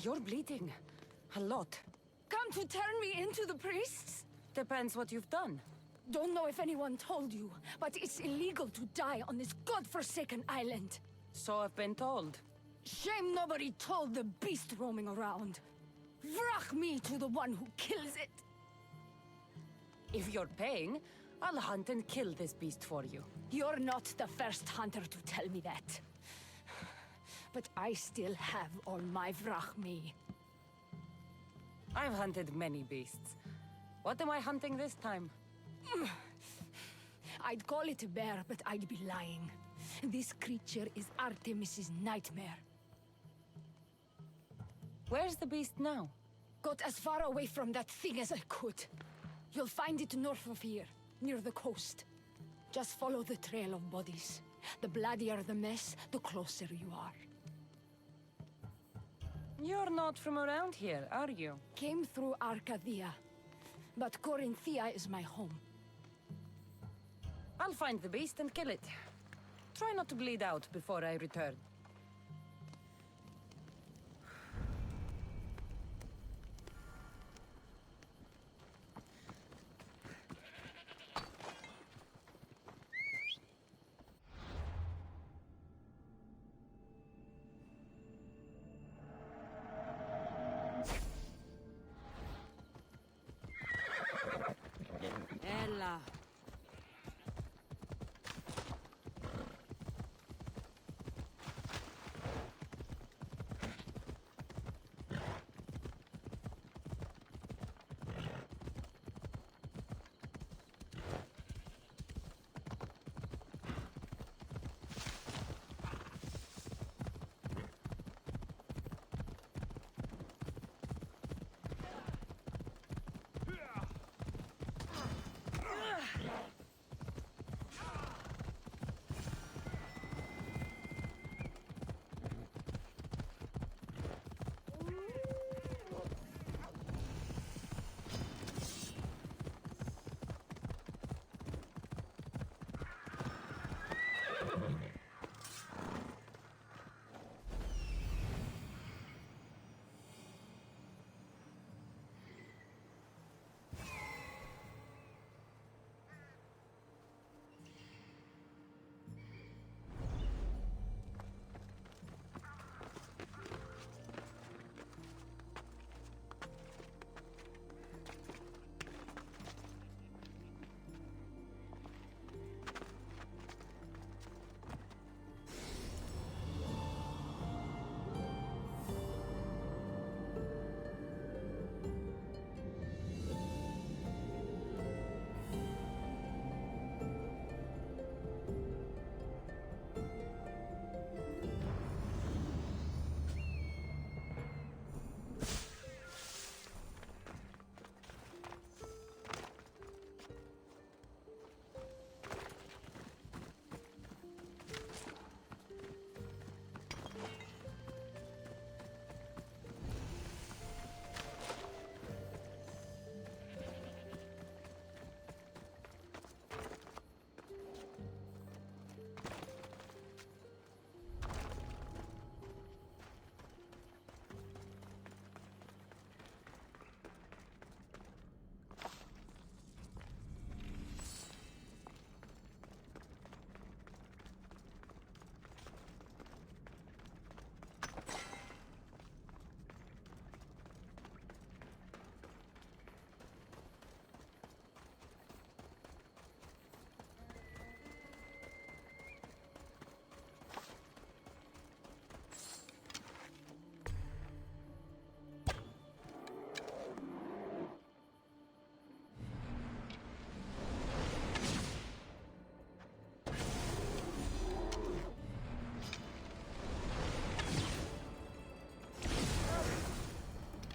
You're bleeding. A lot. Come to turn me into the priests? Depends what you've done. Don't know if anyone told you, but it's illegal to die on this godforsaken island. So I've been told. Shame nobody told the beast roaming around. Vrach me to the one who kills it. If you're paying, I'll hunt and kill this beast for you. You're not the first hunter to tell me that. But I still have all my vrach me. I've hunted many beasts. What am I hunting this time? I'd call it a bear, but I'd be lying. This creature is Artemis's nightmare. Where's the beast now? Got as far away from that thing as I could. You'll find it north of here, near the coast. Just follow the trail of bodies. The bloodier the mess, the closer you are. You're not from around here, are you? Came through Arcadia, but Corinthia is my home. I'll find the beast and kill it. Try not to bleed out before I return. Ella.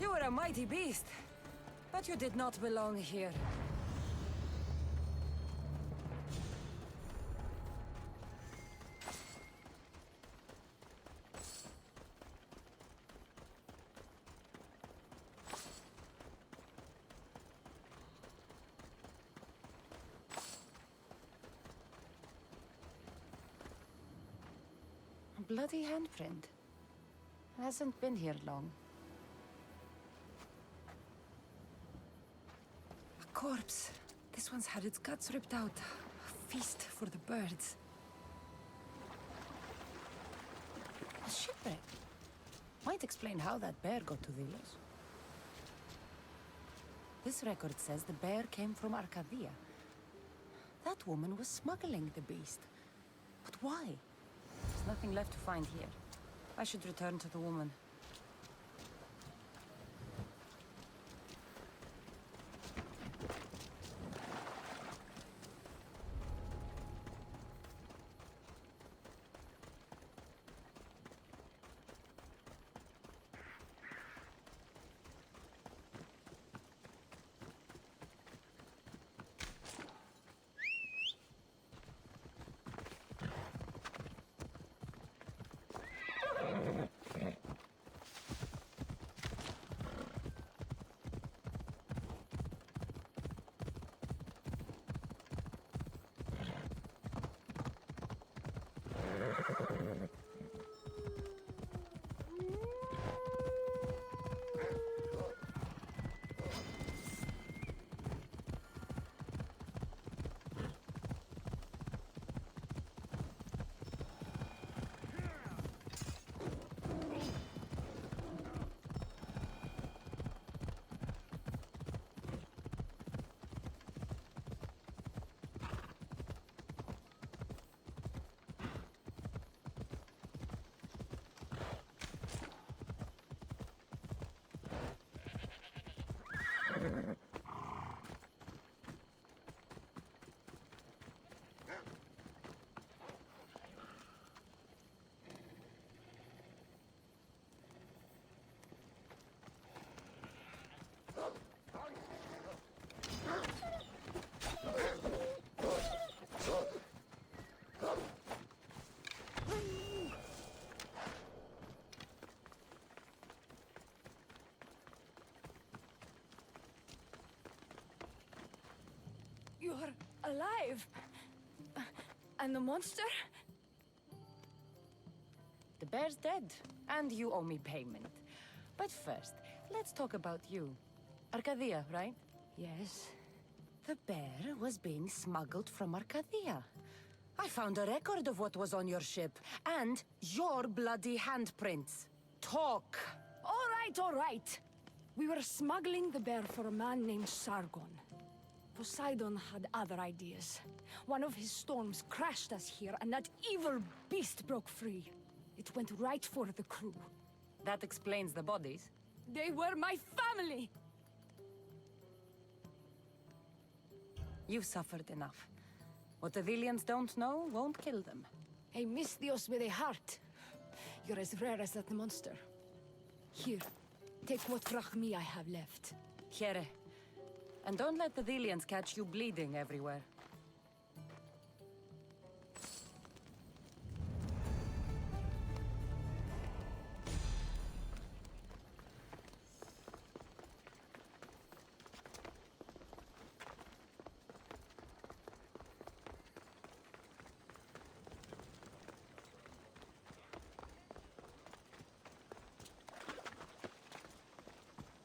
You were a mighty beast, but you did not belong here. bloody handprint. Hasn't been here long. A corpse. This one's had its guts ripped out. A feast for the birds. A shipwreck. Might explain how that bear got to Delos. This record says the bear came from Arcadia. That woman was smuggling the beast. But why? There's nothing left to find here. I should return to the woman. You're alive! And the monster? The bear's dead, and you owe me payment. But first, let's talk about you. Arcadia, right? Yes. The bear was being smuggled from Arcadia. I found a record of what was on your ship, and your bloody handprints. Talk! All right. We were smuggling the bear for a man named Sargon. Poseidon had other ideas. One of his storms crashed us here, and that evil beast broke free. It went right for the crew. That explains the bodies. They were my family! You've suffered enough. What the Vilians don't know won't kill them. A Misthios with a heart. You're as rare as that monster. Here, take what drachmi I have left. Here. And don't let the Vilians catch you bleeding everywhere.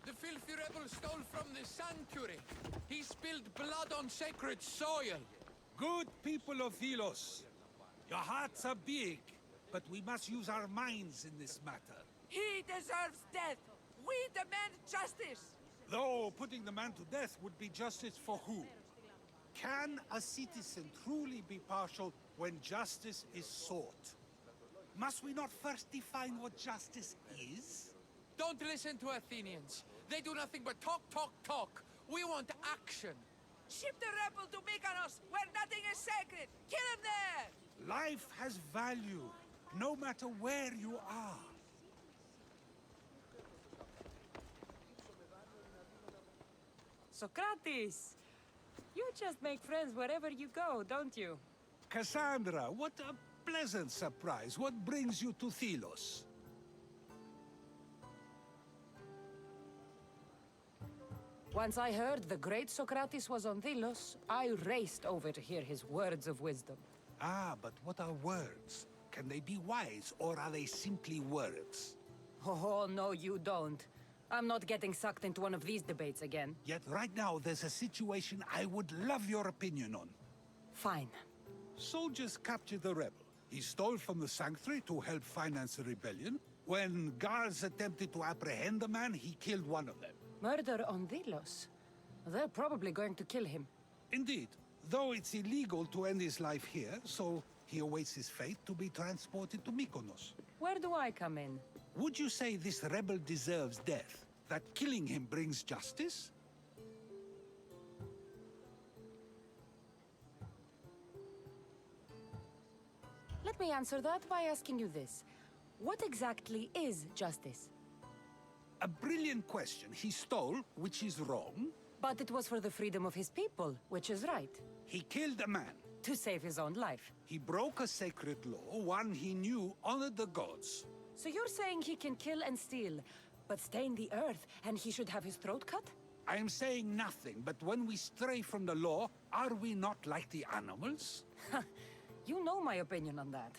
The filthy rebel stole from the sanctuary. He spilled blood on sacred soil. Good people of Delos, your hearts are big, but we must use our minds in this matter. He deserves death. We demand justice. Though putting the man to death would be justice for who? Can a citizen truly be partial when justice is sought? Must we not first define what justice is? Don't listen to Athenians. They do nothing but talk, talk, talk. We want action. Ship the rebel to Mykonos, where nothing is sacred. Kill him there! Life has value, no matter where you are. Sokratis! You just make friends wherever you go, don't you? Cassandra, what a pleasant surprise. What brings you to Delos? Once I heard the great Sokratis was on Delos, I raced over to hear his words of wisdom. Ah, but what are words? Can they be wise, or are they simply words? Oh, no, you don't. I'm not getting sucked into one of these debates again. Yet right now, there's a situation I would love your opinion on. Fine. Soldiers captured the rebel. He stole from the sanctuary to help finance the rebellion. When guards attempted to apprehend the man, he killed one of them. Murder on Delos. They're probably going to kill him. Indeed, though it's illegal to end his life here, so he awaits his fate to be transported to Mykonos. Where do I come in? Would you say this rebel deserves death? That killing him brings justice? Let me answer that by asking you this. What exactly is justice? A brilliant question. He stole, which is wrong. But it was for the freedom of his people, which is right. He killed a man. To save his own life. He broke a sacred law, one he knew honored the gods. So you're saying he can kill and steal, but stain the earth, and he should have his throat cut? I am saying nothing, but when we stray from the law, are we not like the animals? You know my opinion on that.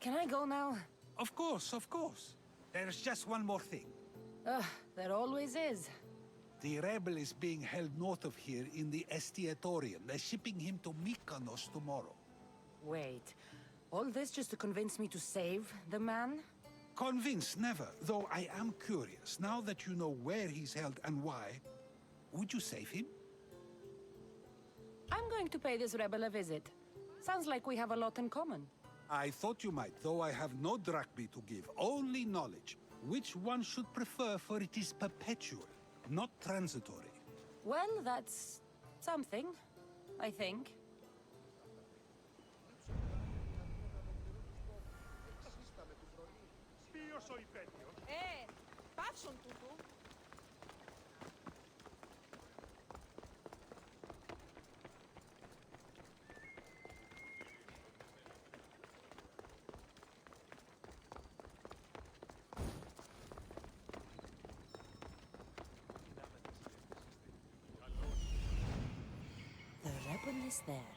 Can I go now? Of course, of course. There's just one more thing. There always is. The rebel is being held north of here in the Estiatorium. They're shipping him to Mykonos tomorrow. Wait, all this just to convince me to save the man? Convinced, never. Though I am curious, now that you know where he's held and why, would you save him? I'm going to pay this rebel a visit. Sounds like we have a lot in common. I thought you might, though I have no drachmi to give, only knowledge. Which one should prefer, for it is perpetual, not transitory. Well, that's something, I think. Πάψον τούτου. The rebel is there.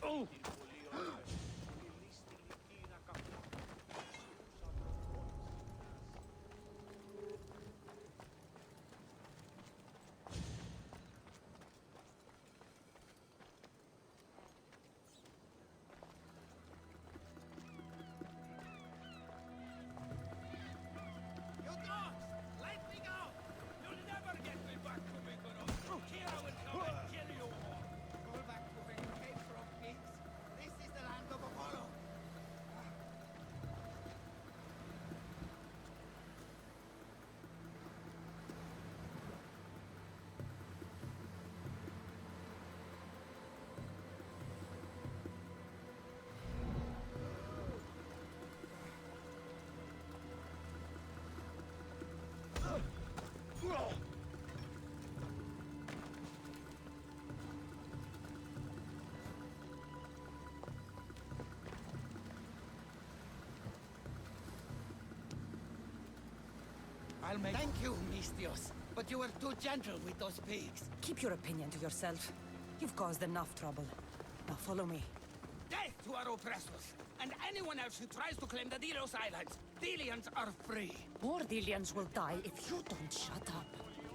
Oh! You dogs! Let me go! You'll never get me back to Mykonos! Kira will come and kill you all! Go back to where you came from, pigs! This is the land of Apollo! I'll make... Thank you, Mistios, but you were too gentle with those pigs. Keep your opinion to yourself. You've caused enough trouble. Now follow me. Death to our oppressors, and anyone else who tries to claim the Delos Islands. Delians are free. More Delians will die if you don't shut up.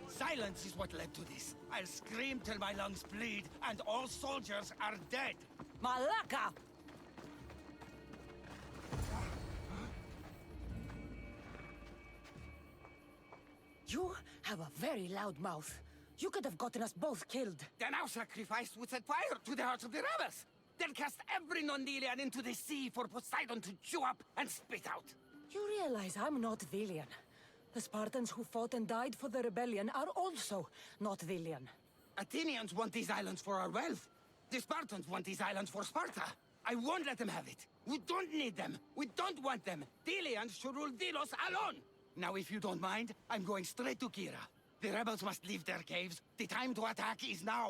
Silence is what led to this. I'll scream till my lungs bleed, and all soldiers are dead. Malaka! You have a very loud mouth. You could have gotten us both killed. Then our sacrifice would set fire to the hearts of the rebels. Then cast every non-Delian into the sea for Poseidon to chew up and spit out. You realize I'm not Delian. The Spartans who fought and died for the rebellion are also not Delian. Athenians want these islands for our wealth. The Spartans want these islands for Sparta. I won't let them have it. We don't need them. We don't want them. Delians should rule Delos alone. Now, if you don't mind, I'm going straight to Kira. The rebels must leave their caves. The time to attack is now.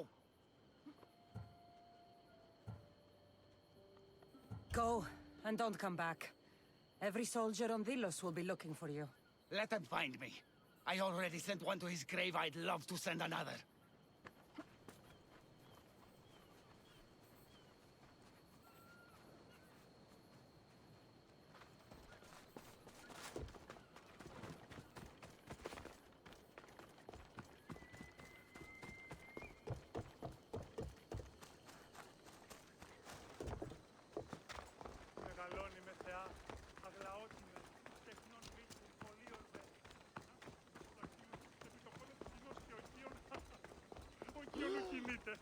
Go, and don't come back. Every soldier on Delos will be looking for you. Let them find me. I already sent one to his grave. I'd love to send another. Μεγαλώνει με θεά, αγλαότιμε, τεχνών μύθου, πολίων δε. Επί το κόλλο του κοινός και ο Κίον κινείται.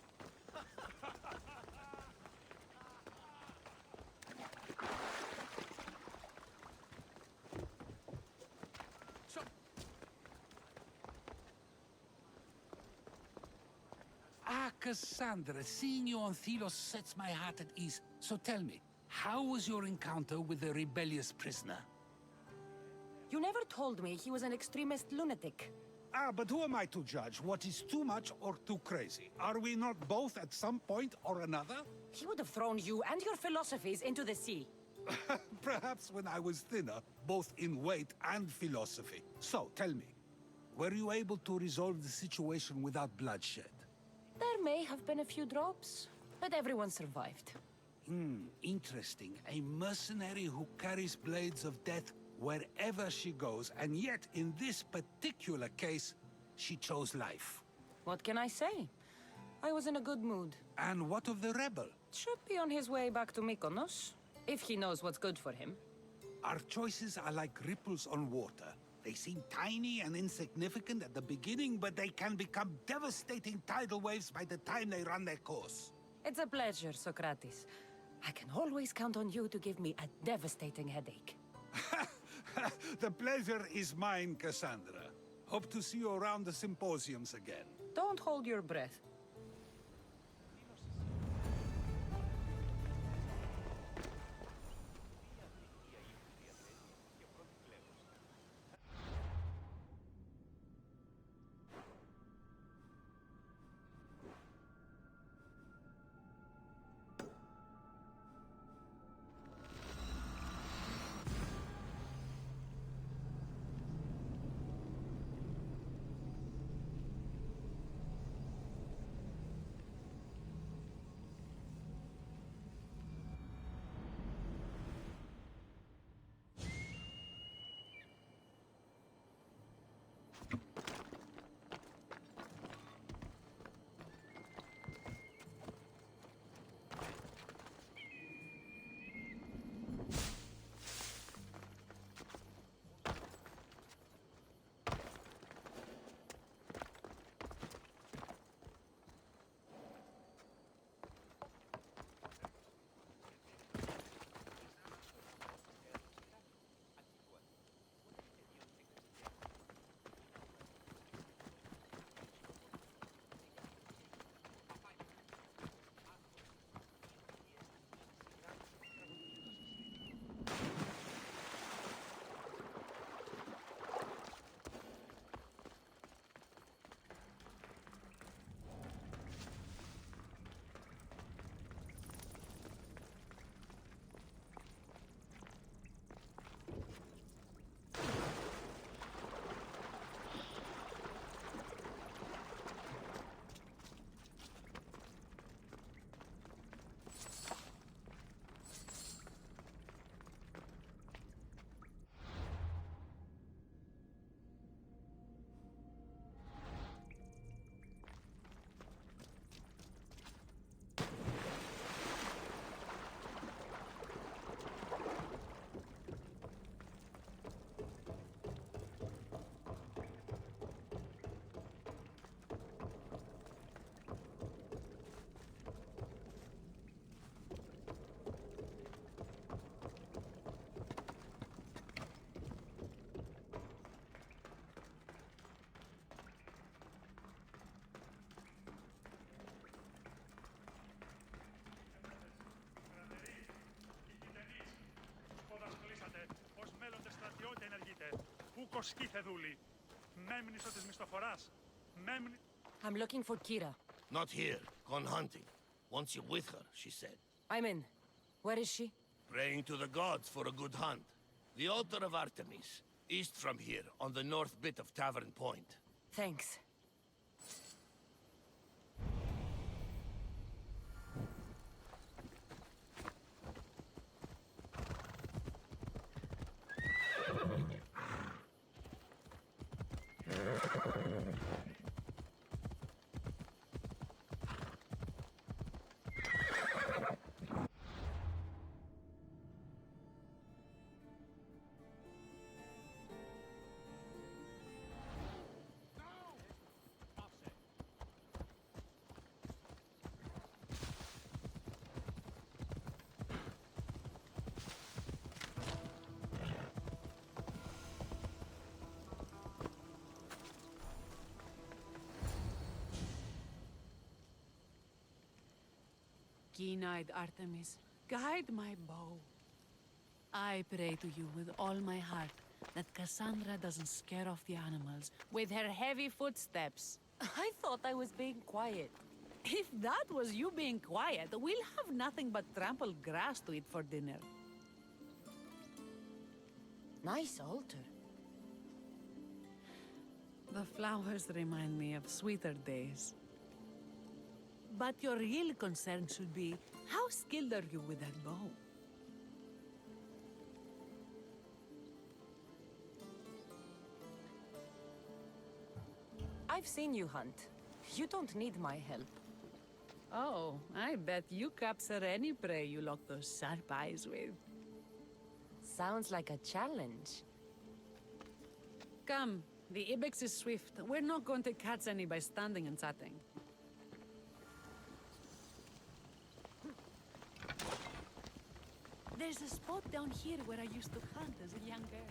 Ah, Cassandra, seeing you on Thelos sets my heart at ease. So tell me, how was your encounter with the rebellious prisoner? You never told me he was an extremist lunatic. Ah, but who am I to judge what is too much or too crazy? Are we not both at some point or another? He would have thrown you and your philosophies into the sea. Perhaps when I was thinner, both in weight and philosophy. So, tell me, were you able to resolve the situation without bloodshed? There may have been a few drops, but everyone survived. Interesting. A mercenary who carries blades of death wherever she goes, and yet, in this particular case, she chose life. What can I say? I was in a good mood. And what of the rebel? Should be on his way back to Mykonos, if he knows what's good for him. Our choices are like ripples on water. They seem tiny and insignificant at the beginning, but they can become devastating tidal waves by the time they run their course. It's a pleasure, Sokratis. I can always count on you to give me a devastating headache. The pleasure is mine, Cassandra. Hope to see you around the symposiums again. Don't hold your breath. σκύθε δούλη. Μέμνησο της μισθοφοράς. I'm looking for Kira. Not here. Gone hunting. Wants you with her, she said. I'm in. Where is she? Praying to the gods for a good hunt. The altar of Artemis. East from here, on the north bit of Tavern Point. Thanks. Keen-eyed Artemis, guide my bow. I pray to you with all my heart that Cassandra doesn't scare off the animals with her heavy footsteps. I thought I was being quiet. If that was you being quiet, we'll have nothing but trampled grass to eat for dinner. Nice altar. The flowers remind me of sweeter days. But your real concern should be, how skilled are you with that bow? I've seen you hunt. You don't need my help. Oh, I bet you capture any prey you lock those sharp eyes with. Sounds like a challenge. Come, the ibex is swift. We're not going to catch any by standing and chatting. There's a spot down here where I used to hunt as a young girl.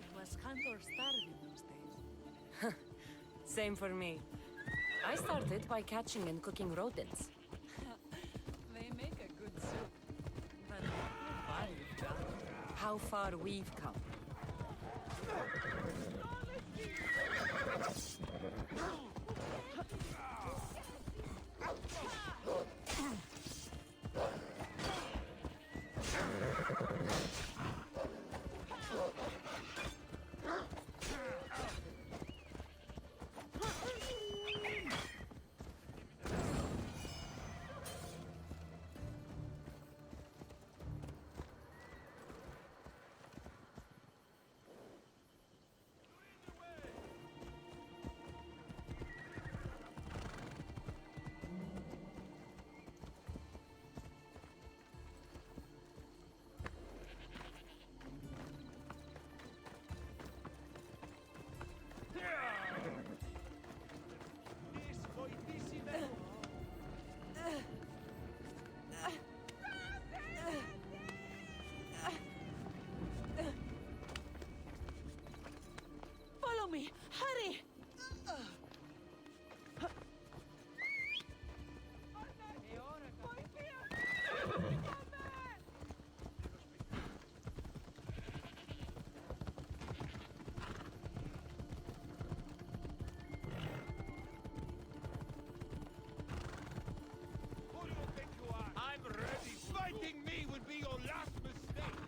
It was hunt or starve in those days. Same for me. I started by catching and cooking rodents. They make a good soup. But how far you've gone. How far we've come. Follow me! Hurry! Who do you think you are? I'm ready. Fighting me would be your last mistake.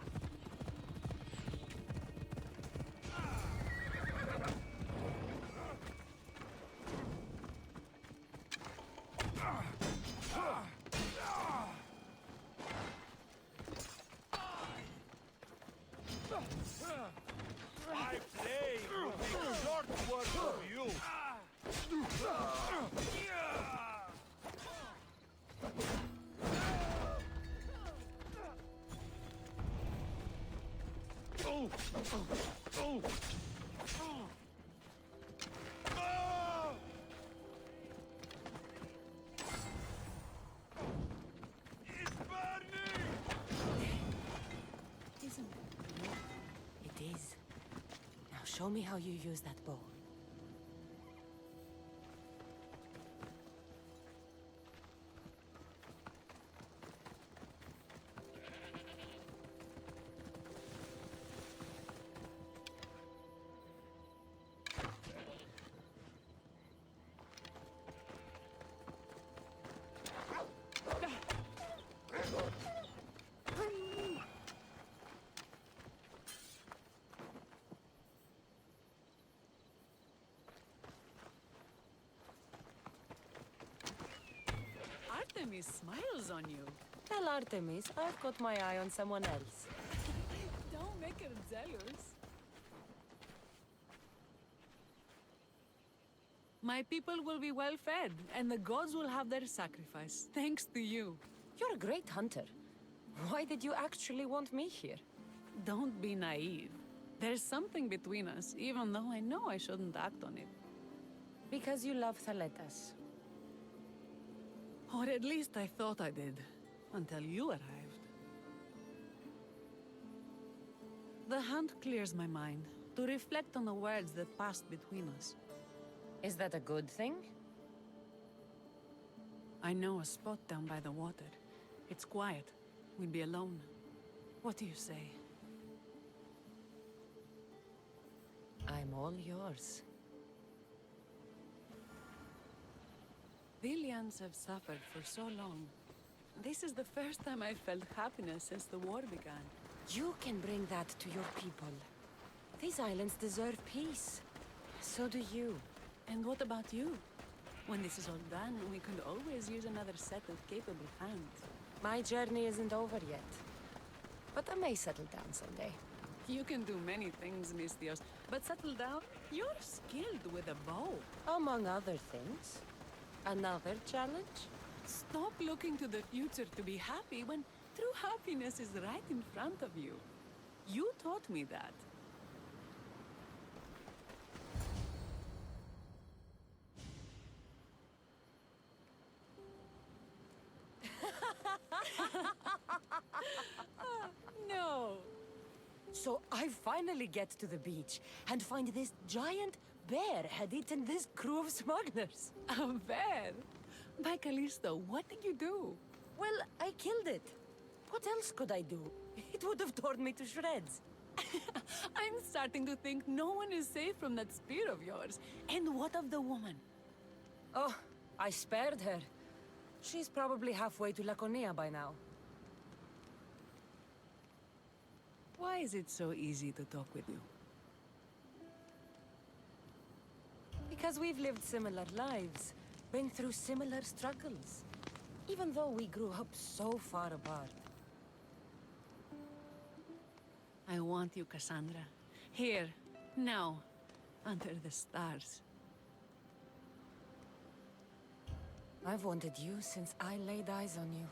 My blade will make short work of you. It's burning! Isn't it? It is. Now show me how you use that bow. Artemis smiles on you. Tell Artemis I've got my eye on someone else. Don't make her jealous. My people will be well fed, and the gods will have their sacrifice, thanks to you. You're a great hunter. Why did you actually want me here? Don't be naive. There's something between us, even though I know I shouldn't act on it. Because you love Thaletas. Or at least I thought I did, until you arrived. The hunt clears my mind, to reflect on the words that passed between us. Is that a good thing? I know a spot down by the water. It's quiet. We'll be alone. What do you say? I'm all yours. Villians have suffered for so long. This is the first time I've felt happiness since the war began. You can bring that to your people. These islands deserve peace. So do you. And what about you? When this is all done, we could always use another set of capable hands. My journey isn't over yet. But I may settle down someday. You can do many things, Mystios, but settle down, you're skilled with a bow. Among other things. Another challenge? Stop looking to the future to be happy when true happiness is right in front of you. You taught me that. No. So I finally get to the beach and find this giant bear had eaten this crew of smugglers. A bear? My Callisto, what did you do? Well, I killed it. What else could I do? It would have torn me to shreds. I'm starting to think no one is safe from that spear of yours. And what of the woman? Oh, I spared her. She's probably halfway to Laconia by now. Why is it so easy to talk with you? Because we've lived similar lives, been through similar struggles. Even though we grew up so far apart. I want you, Cassandra. Here, now, under the stars. I've wanted you since I laid eyes on you.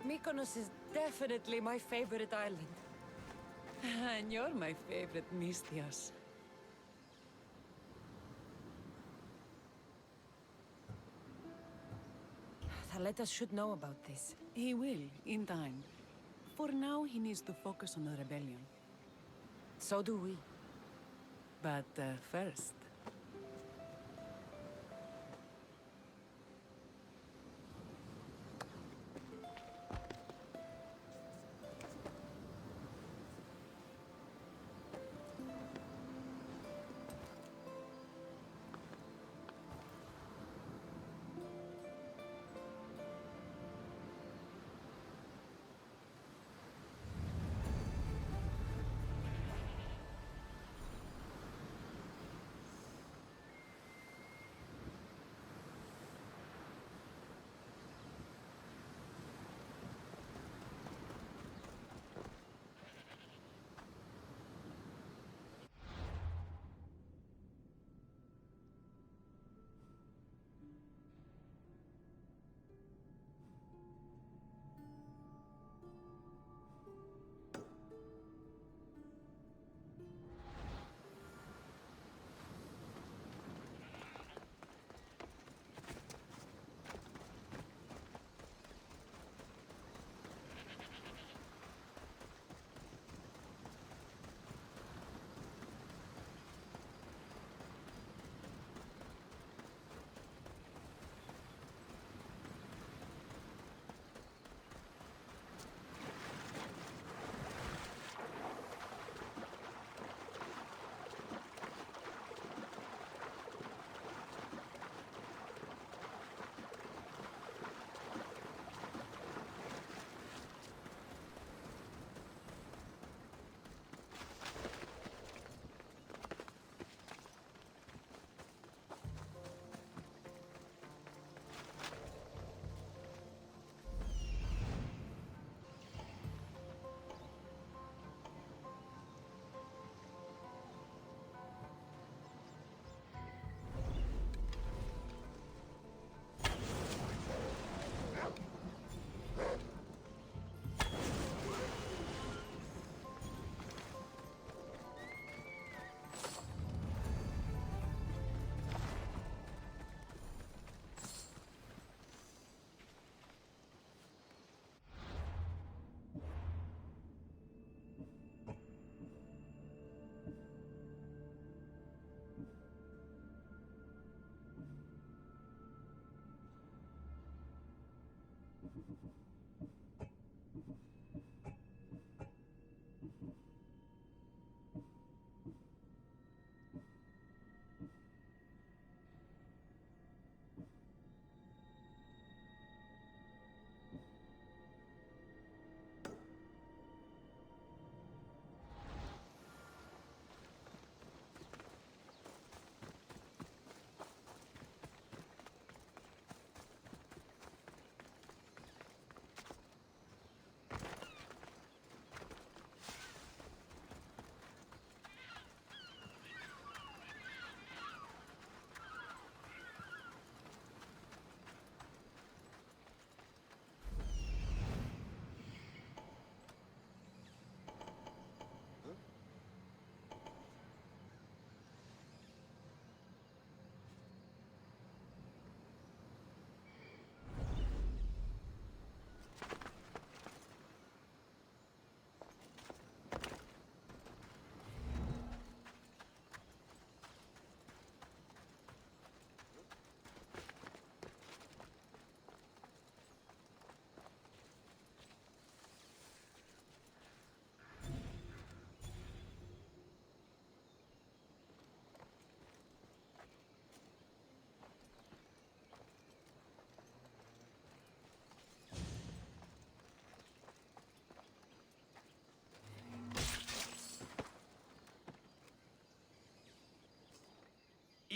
Mykonos is definitely my favorite island. And you're my favorite, Mystios. Thaletas should know about this. He will, in time. For now, he needs to focus on the rebellion. So do we. But first...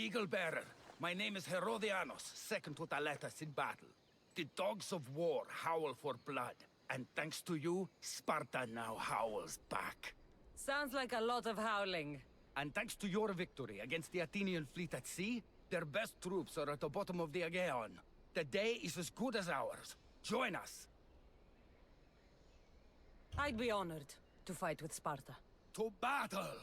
Eagle Bearer, my name is Herodianos, second to Thaletas in battle. The dogs of war howl for blood, and thanks to you, Sparta now howls back. Sounds like a lot of howling. And thanks to your victory against the Athenian fleet at sea, their best troops are at the bottom of the Aegean. The day is as good as ours. Join us. I'd be honored to fight with Sparta. To battle!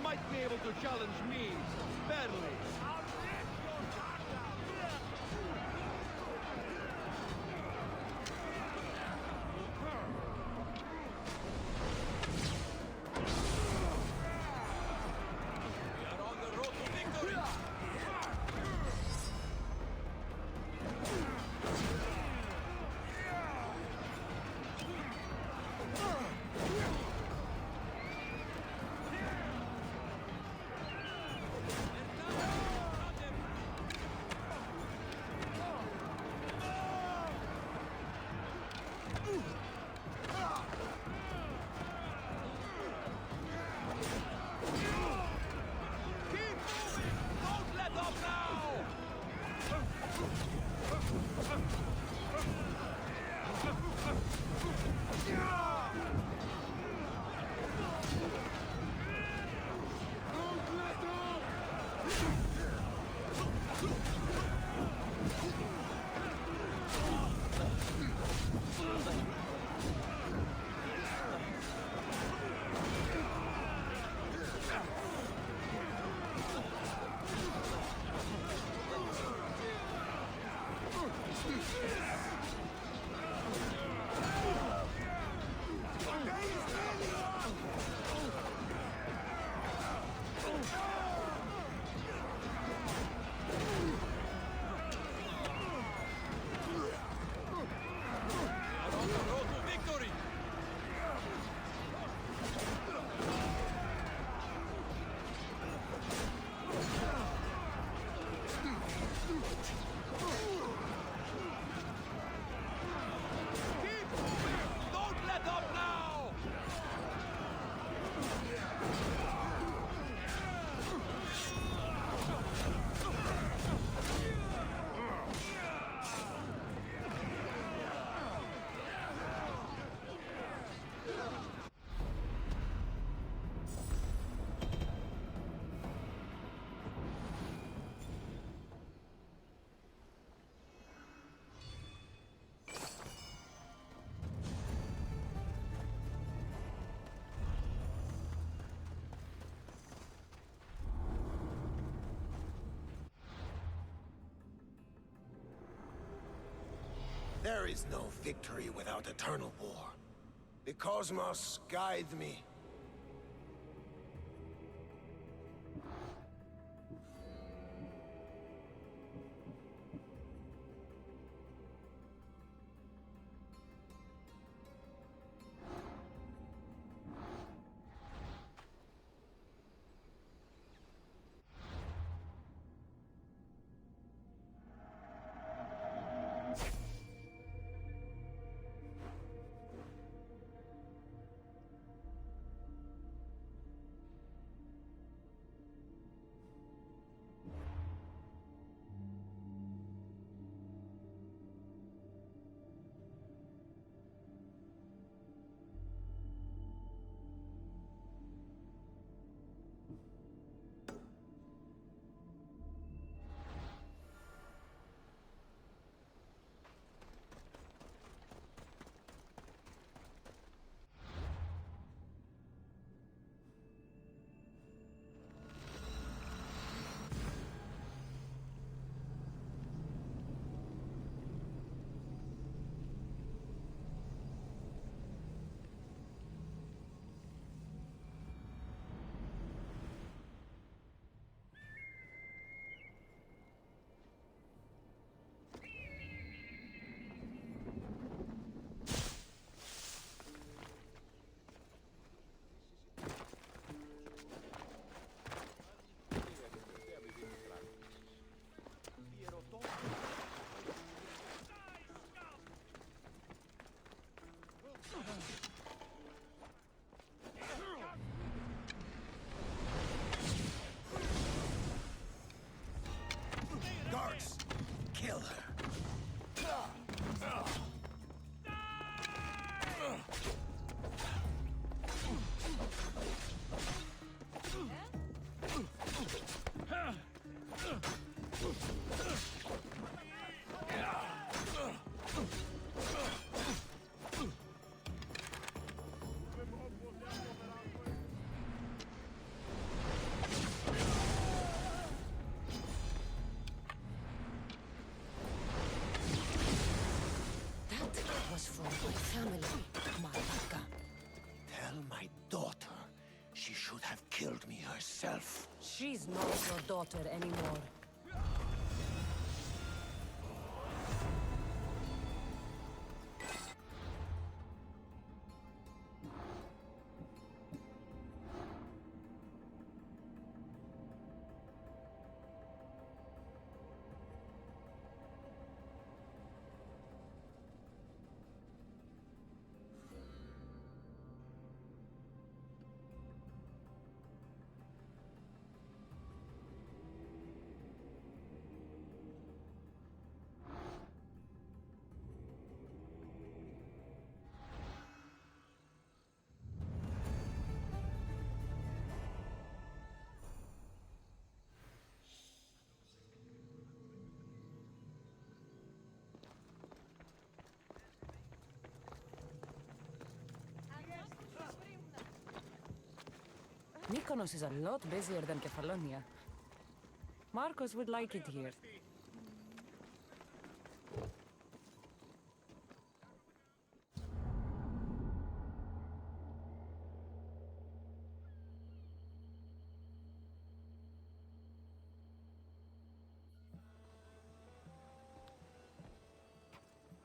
Might be able to challenge me badly. There is no victory without eternal war. The cosmos guide me. Guards, kill her. Was from my family, Malaka. Tell my daughter she should have killed me herself. She's not your daughter anymore. Mykonos is a lot busier than Kefalonia. Marcos would like it here.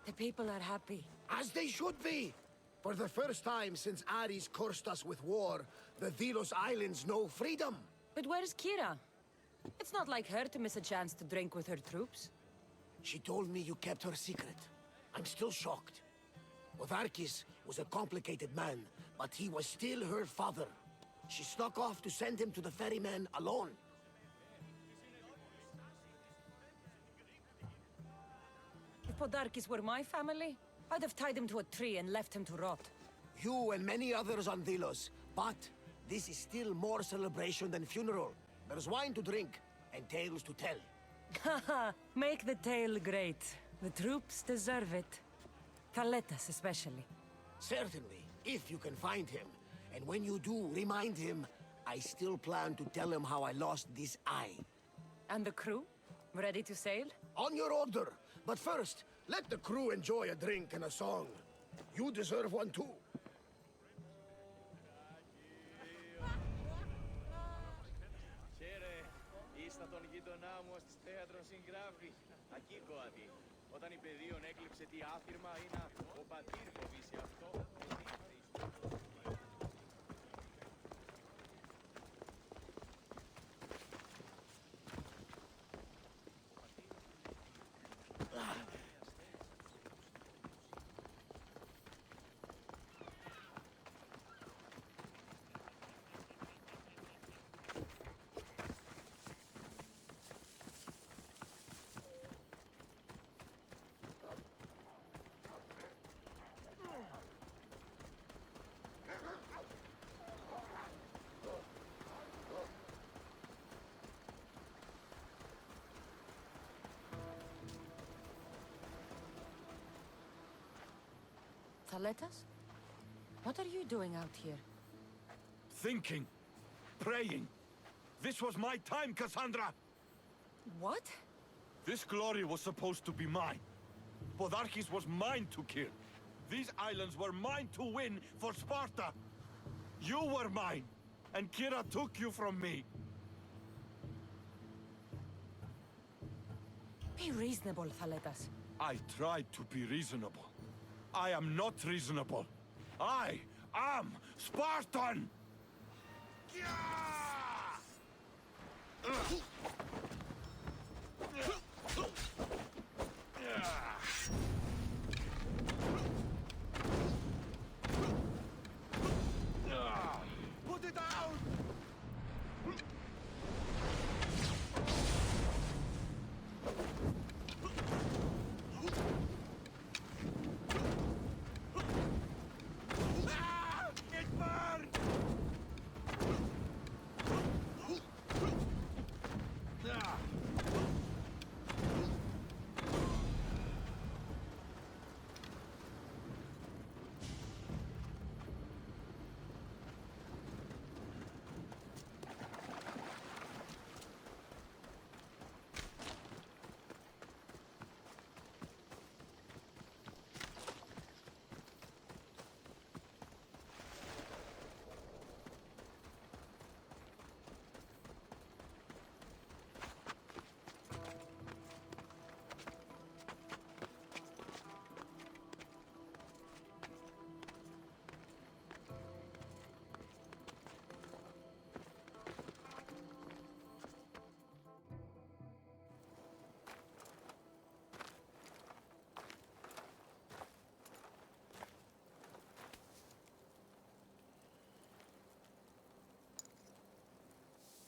The people are happy. As they should be! For the first time since Ares cursed us with war, the Delos Islands know freedom! But where's Kira? It's not like her to miss a chance to drink with her troops. She told me you kept her secret. I'm still shocked. Podarkes was a complicated man, but he was still her father. She snuck off to send him to the ferryman alone. If Podarkes were my family, I'd have tied him to a tree and left him to rot. You and many others on Delos, but this is still more celebration than funeral. There's wine to drink, and tales to tell. Haha, make the tale great. The troops deserve it. Kaletas especially. Certainly, if you can find him. And when you do, remind him, I still plan to tell him how I lost this eye. And the crew? Ready to sail? On your order! But first, Let the crew enjoy a drink and a song. You deserve one too. Χαίρε, ήστα τον γείτονά μου στις θέατρον συγγράφη. Ακίκοατη. Όταν η παιδίον έκλειψε τι άφηρμα είναι ο πατήρ φοβήσει αυτό. Thaletas? What are you doing out here? Thinking. Praying. This was my time, Cassandra! What? This glory was supposed to be mine. Podarkes was mine to kill. These islands were mine to win for Sparta. You were mine, and Kira took you from me. Be reasonable, Thaletas. I tried to be reasonable. I am not reasonable. I am Spartan! Put it out! It burned!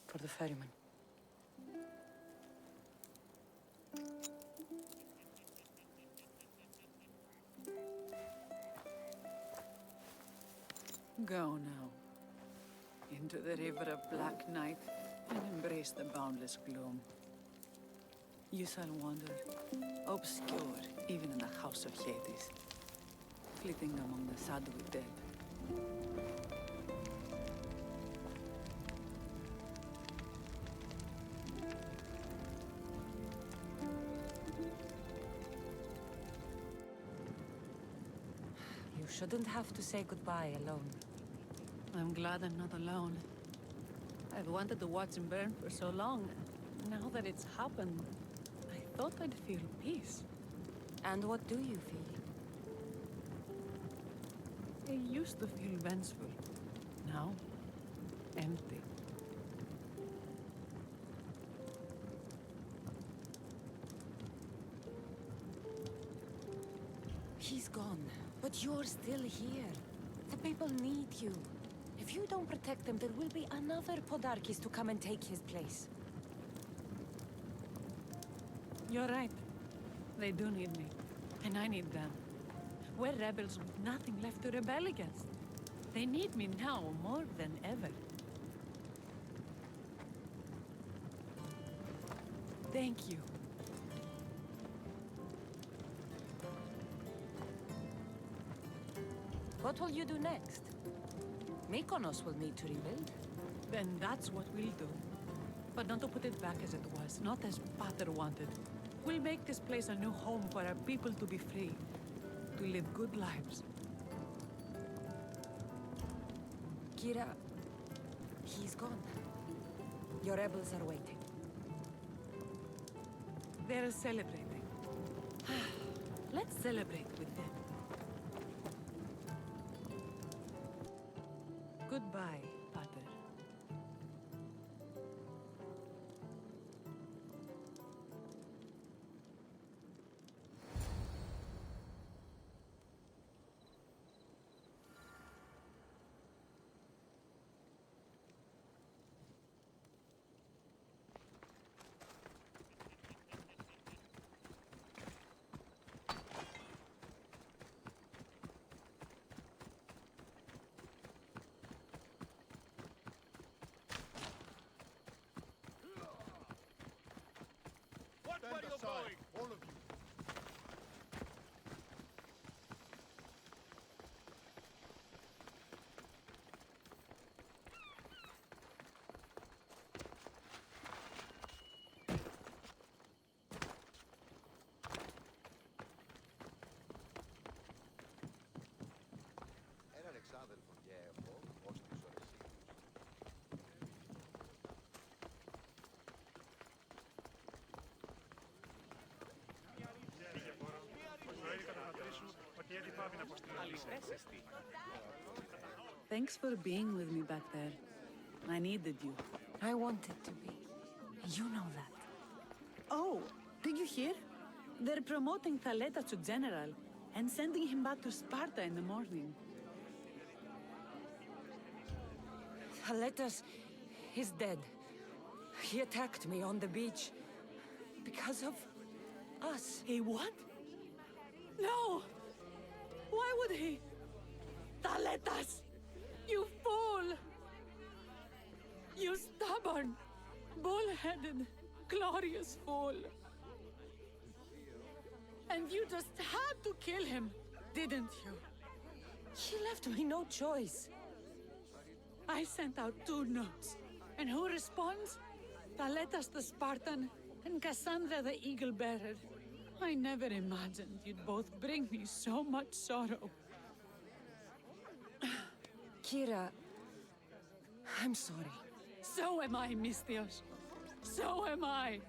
For the ferryman. Go now. Into the river of black night and embrace the boundless gloom. You shall wander, obscure even in the house of Hades, flitting among the shadowy dead. You shouldn't have to say goodbye alone. I'm glad I'm not alone. I've wanted to watch him burn for so long. Now that it's happened, I thought I'd feel peace. And what do you feel? I used to feel vengeful. Now, empty. He's gone, but you're still here. The people need you. If you don't protect them, there will be another Podarkes to come and take his place. You're right. They do need me. And I need them. We're rebels with nothing left to rebel against. They need me now more than ever. Thank you. What will you do next? Mykonos will need to rebuild. Then that's what we'll do. But not to put it back as it was, not as Pater wanted. We'll make this place a new home for our people to be free, to live good lives. Kira, he's gone. Your rebels are waiting. They're celebrating. Let's celebrate with them. Goodbye, Pater. Where are you going? All of you. Έναν εξάδελφο και έχω ως τις ώρες Thanks for being with me back there. I needed you. I wanted to be. You know that. Oh, did you hear? They're promoting Thaleta to general and sending him back to Sparta in the morning. Haletas is dead. He attacked me on the beach. Because of us. He what? No! Why would he? Thaletas! You fool! You stubborn, bull-headed, glorious fool. And you just had to kill him, didn't you? He left me no choice. I sent out 2 notes. And who responds? Thaletas the Spartan and Cassandra the Eagle-Bearer. I never imagined you'd both bring me so much sorrow. Kira, I'm sorry. So am I, Misthios. So am I.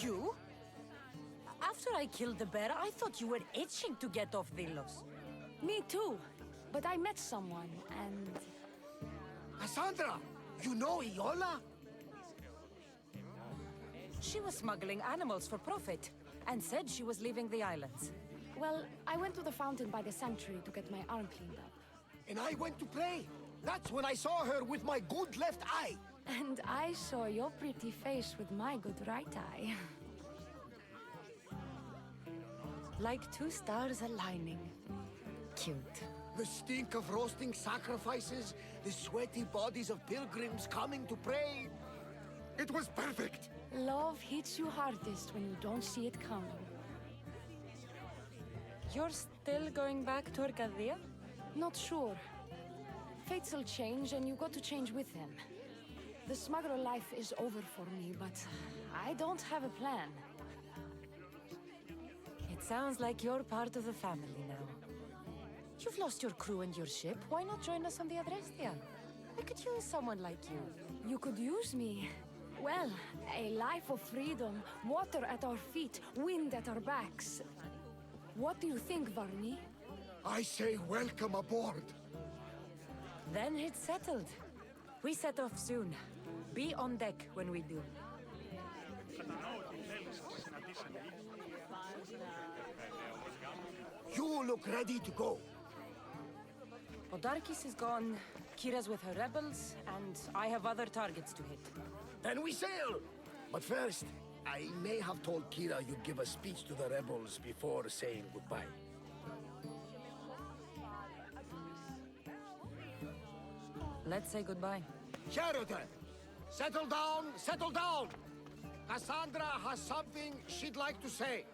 You? After I killed the bear, I thought you were itching to get off Delos. Me too. But I met someone, and... Cassandra! You know Iola? She was smuggling animals for profit, and said she was leaving the islands. Well, I went to the fountain by the sanctuary to get my arm cleaned up. And I went to pray. That's when I saw her with my good left eye. And I saw your pretty face with my good right eye. Like 2 stars aligning. Cute. The stink of roasting sacrifices, the sweaty bodies of pilgrims coming to pray. It was perfect. Love hits you hardest when you don't see it coming. You're still going back to Arcadia? Not sure. Fates will change, and you got to change with them. The smuggler life is over for me, but I don't have a plan. It sounds like you're part of the family now. You've lost your crew and your ship. Why not join us on the Adrestia? We could use someone like you. You could use me. Well, a life of freedom, water at our feet, wind at our backs. What do you think, Varni? I say welcome aboard. Then it's settled. We set off soon. Be on deck when we do. You look ready to go. Podarkes is gone, Kira's with her rebels, and I have other targets to hit. Then we sail. But first, I may have told Kira you'd give a speech to the rebels before saying goodbye. Let's say goodbye. Sheridan, settle down, settle down! Cassandra has something she'd like to say.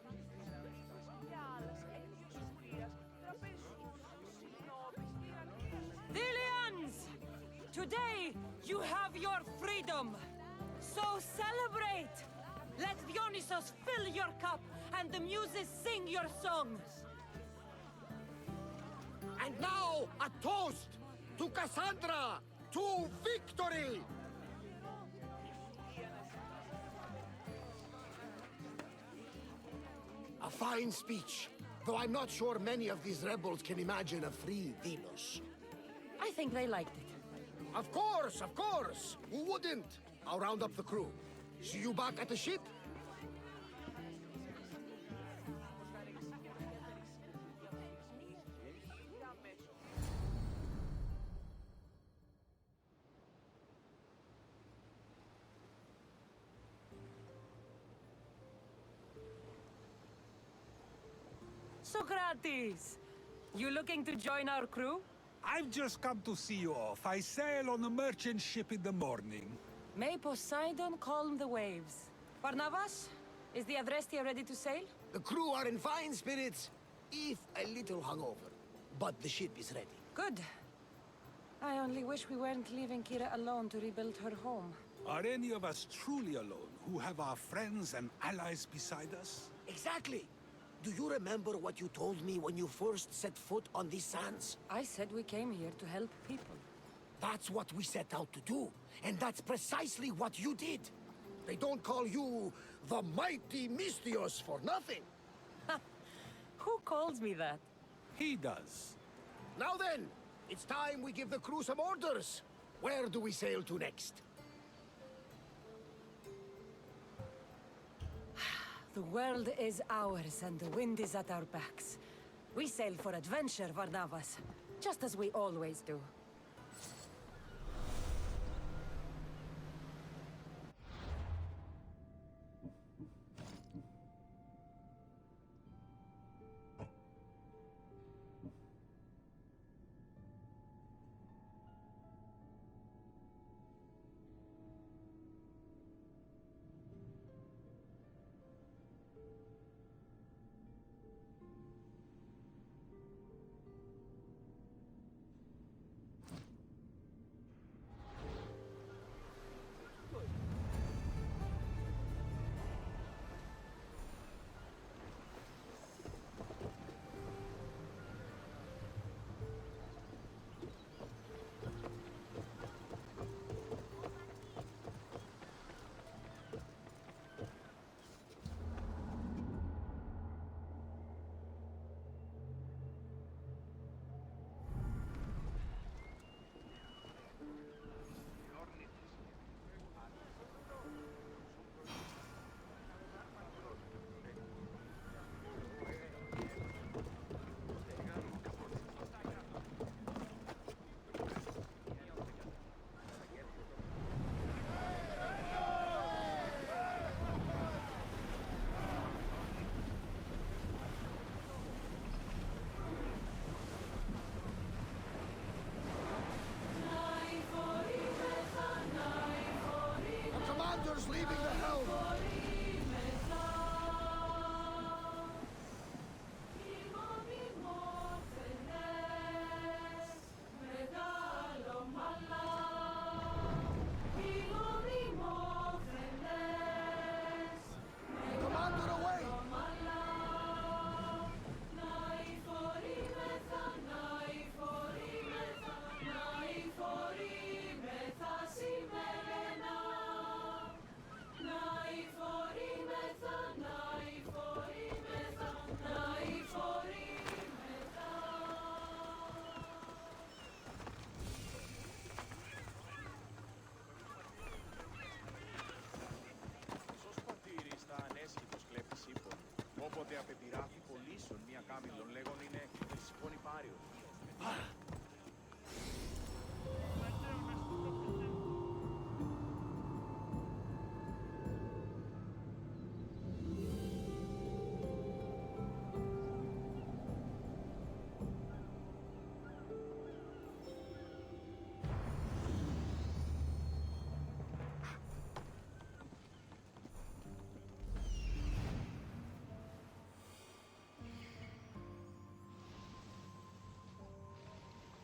Dilians! Today, you have your freedom. So celebrate! Let Dionysos fill your cup, and the muses sing your song. And now, a toast to Cassandra, to victory! A fine speech, though I'm not sure many of these rebels can imagine a free Delos. I think they liked it. Of course, of course! Who wouldn't? I'll round up the crew. See you back at the ship? Sokrates! You looking to join our crew? I've just come to see you off. I sail on a merchant ship in the morning. May Poseidon calm the waves. Barnabas, is the Adrestia ready to sail? The crew are in fine spirits, if a little hungover. But the ship is ready. Good. I only wish we weren't leaving Kira alone to rebuild her home. Are any of us truly alone, who have our friends and allies beside us? Exactly! Do you remember what you told me when you first set foot on these sands? I said we came here to help people. That's what we set out to do, and that's precisely what you did. They don't call you the mighty Mystios for nothing. Who calls me that? He does. Now then, it's time we give the crew some orders. Where do we sail to next? The world is ours and the wind is at our backs. We sail for adventure, Varnavas, just as we always do.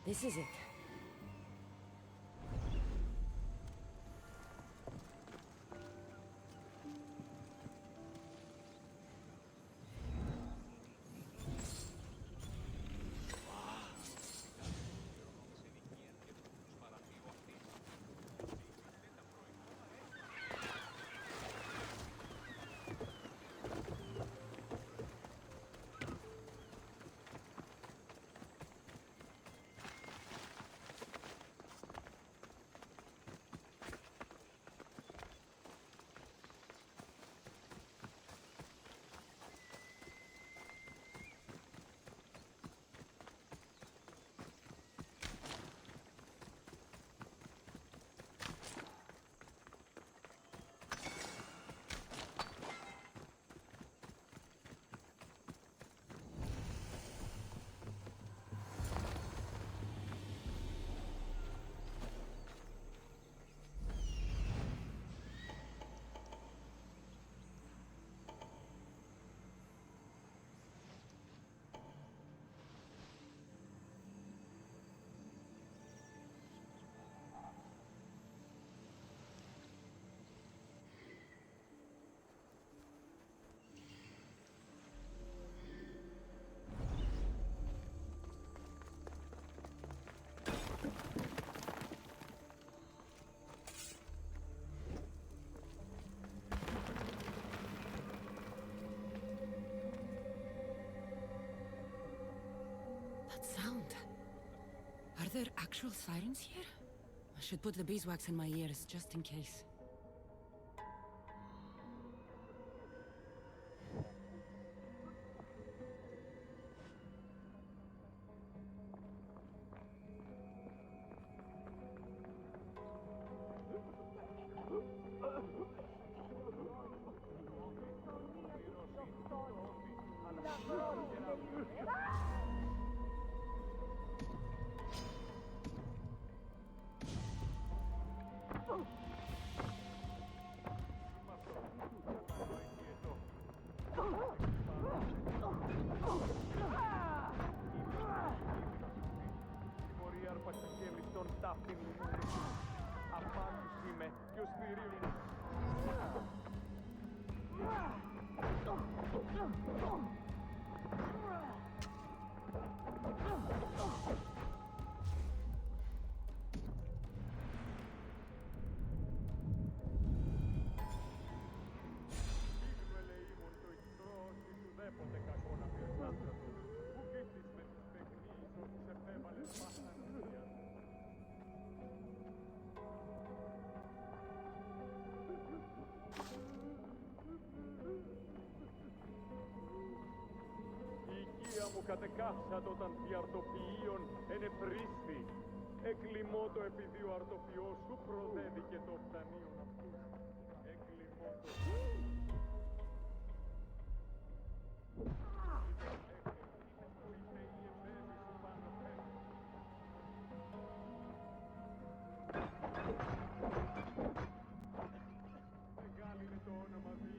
This is it. Sound. Are there actual sirens here? I should put the beeswax in my ears, just in case. Μου κατεκάσατο όταν τι αρτοποιείων ενεπρίστη. Εκλιμώτο επειδή ο αρτοποιός σου προδέδικε το φτανίον αυτού. Εκλιμώτο. Μεγάλη είναι το όνομα δι.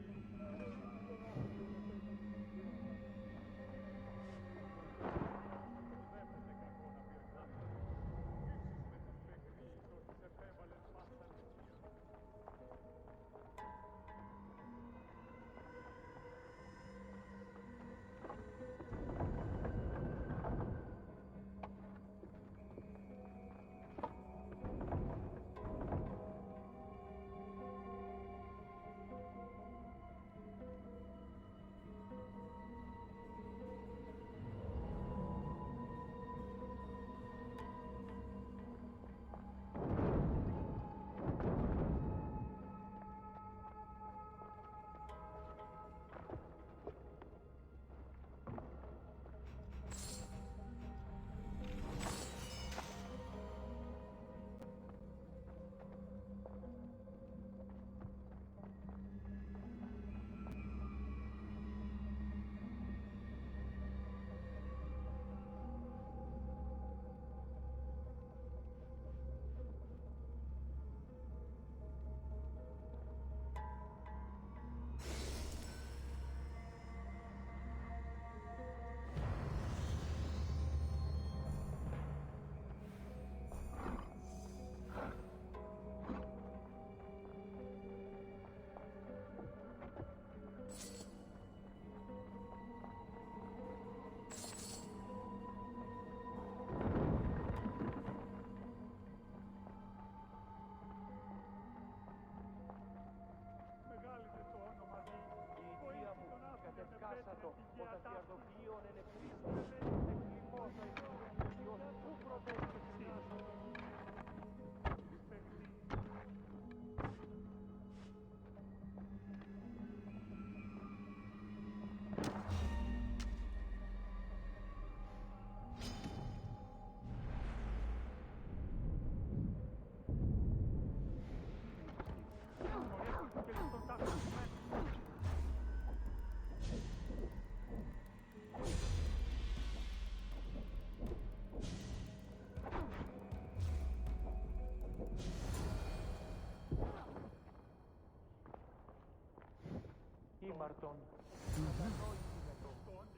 ύπαρτον.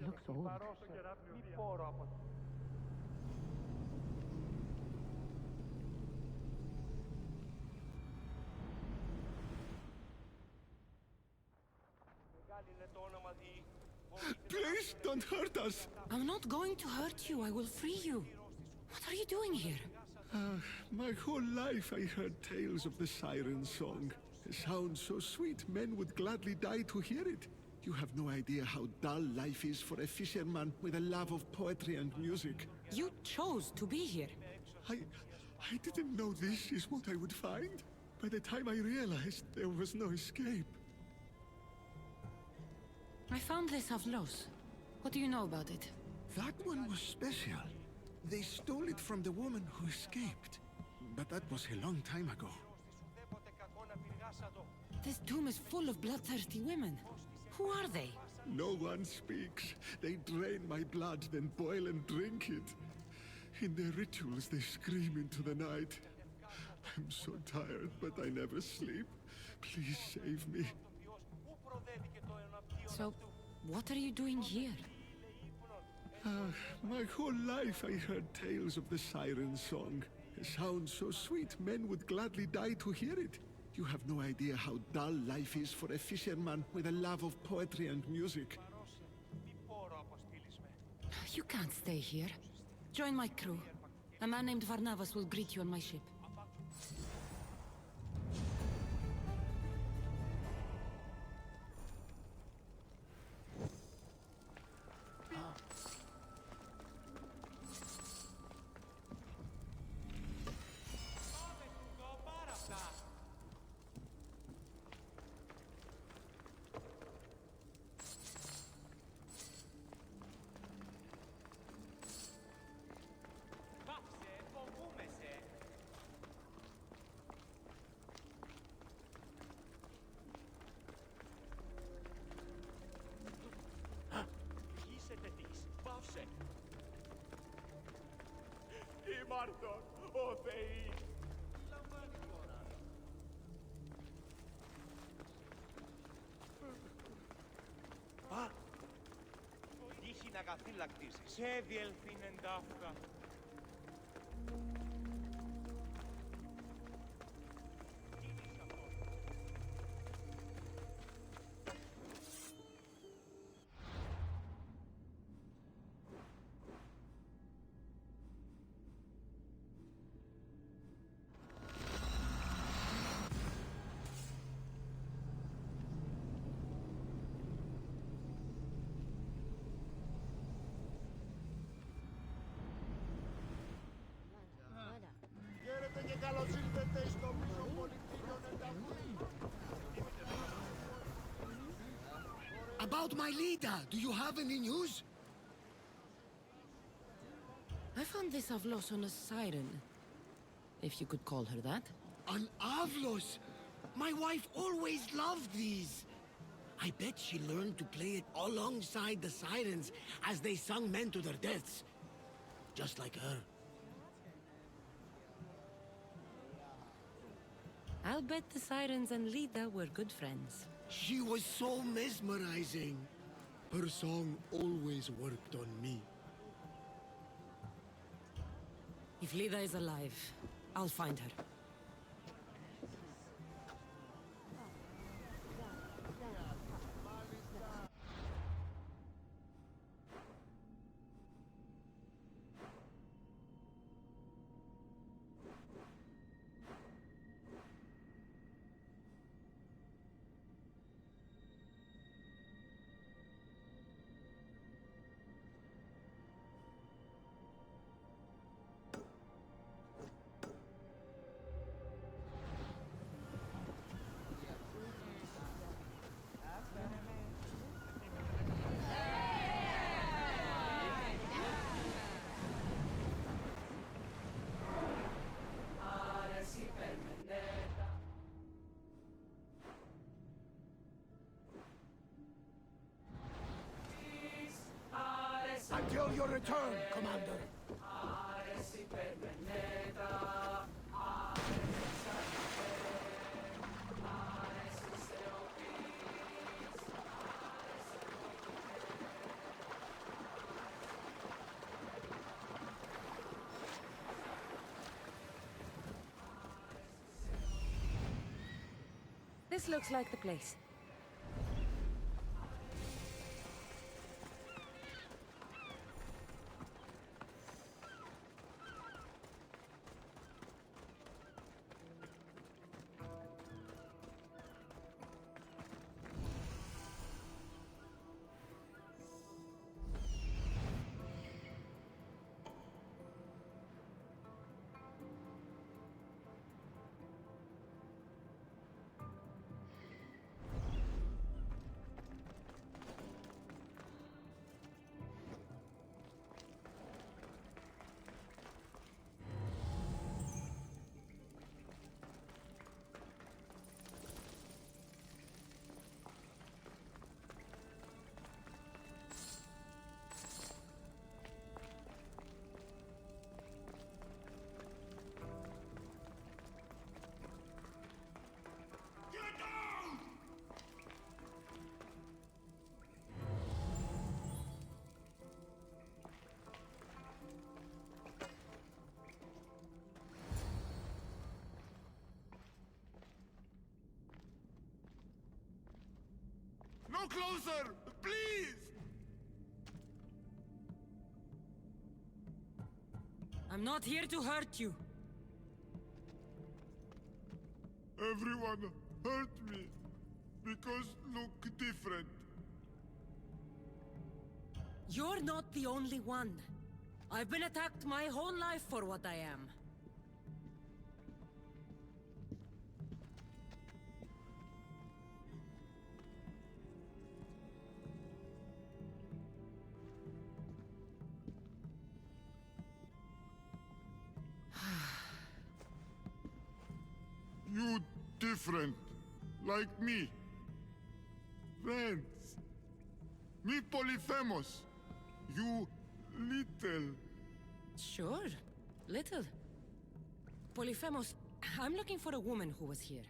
Looks old. Μη πόρο από Please, don't hurt us! I'm not going to hurt you. I will free you. What are you doing here? My whole life I heard tales of the Siren song. It sounds so sweet, men would gladly die to hear it. You have no idea how dull life is for a fisherman with a love of poetry and music. You chose to be here. I didn't know this is what I would find. By the time I realized there was no escape. I found this Avlos. What do you know about it? That one was special. They stole it from the woman who escaped. But that was a long time ago. This tomb is full of bloodthirsty women. Who are they? No one speaks. They drain my blood, then boil and drink it. In their rituals, they scream into the night. I'm so tired, but I never sleep. Please save me. So, what are you doing here? My whole life I heard tales of the Siren song. It sounds so sweet, men would gladly die to hear it. You have no idea how dull life is for a fisherman with a love of poetry and music. You can't stay here. Join my crew. A man named Varnavas will greet you on my ship. Ήμαρτον, ο Θεοί. Τύχη να καθήλακτήσεις. Σε διελθύνεν ταύτα. Χαίρετε και καλώς ήρθετε στο μισό πολιτικό ενταγή. About my leader, do you have any news? I found this Avlos on a Siren. If you could call her that. An Avlos! My wife always loved these. I bet she learned to play it alongside the Sirens as they sung men to their deaths. Just like her. I'll bet the Sirens and Lida were good friends. She was so mesmerizing. Her song always worked on me. If Lida is alive, I'll find her. Until your return, Commander. This looks like the place. No closer! Please! I'm not here to hurt you. Everyone hurt me because look different. You're not the only one. I've been attacked my whole life for what I am. You different, like me. Friends. Me Polyphemus. You little. Sure. Little. Polyphemus, I'm looking for a woman who was here.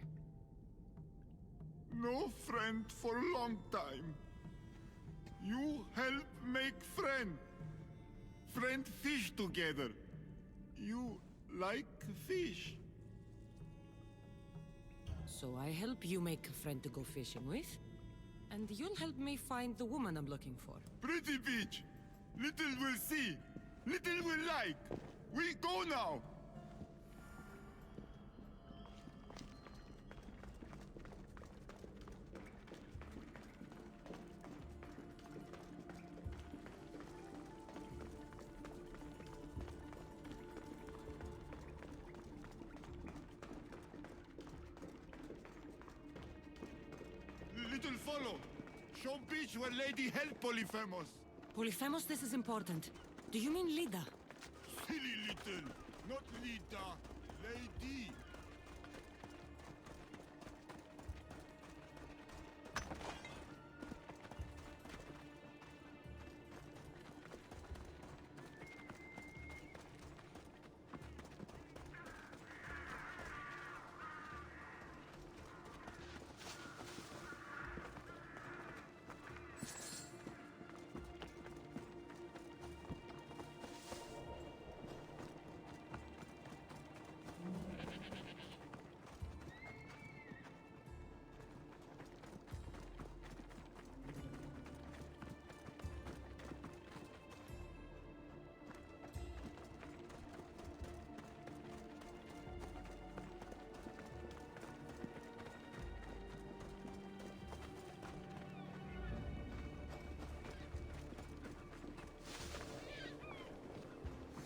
No friend for a long time. You help make friend. Friend fish together. You like fish. So I help you make a friend to go fishing with, and you'll help me find the woman I'm looking for. Pretty beach. Little will see. Little will like. We go now. Little follow. Show beach where lady help Polyphemus. Polyphemus, this is important. Do you mean Lida? Silly little. Not Lita. Lady.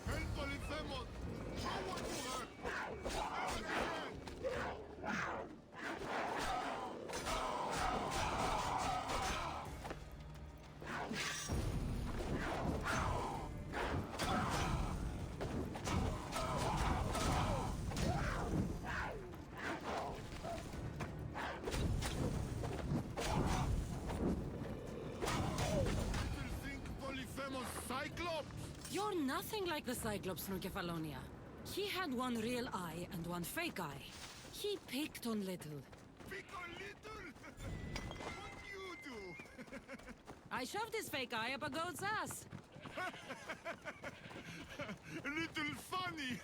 Help Polyphemus. Power to her. Polyphemus Cyclops! You're nothing like the Cyclops from Kefalonia. He had one real eye and one fake eye. He picked on Little. Pick on little? What you do? I shoved his fake eye up a goat's ass. Little funny.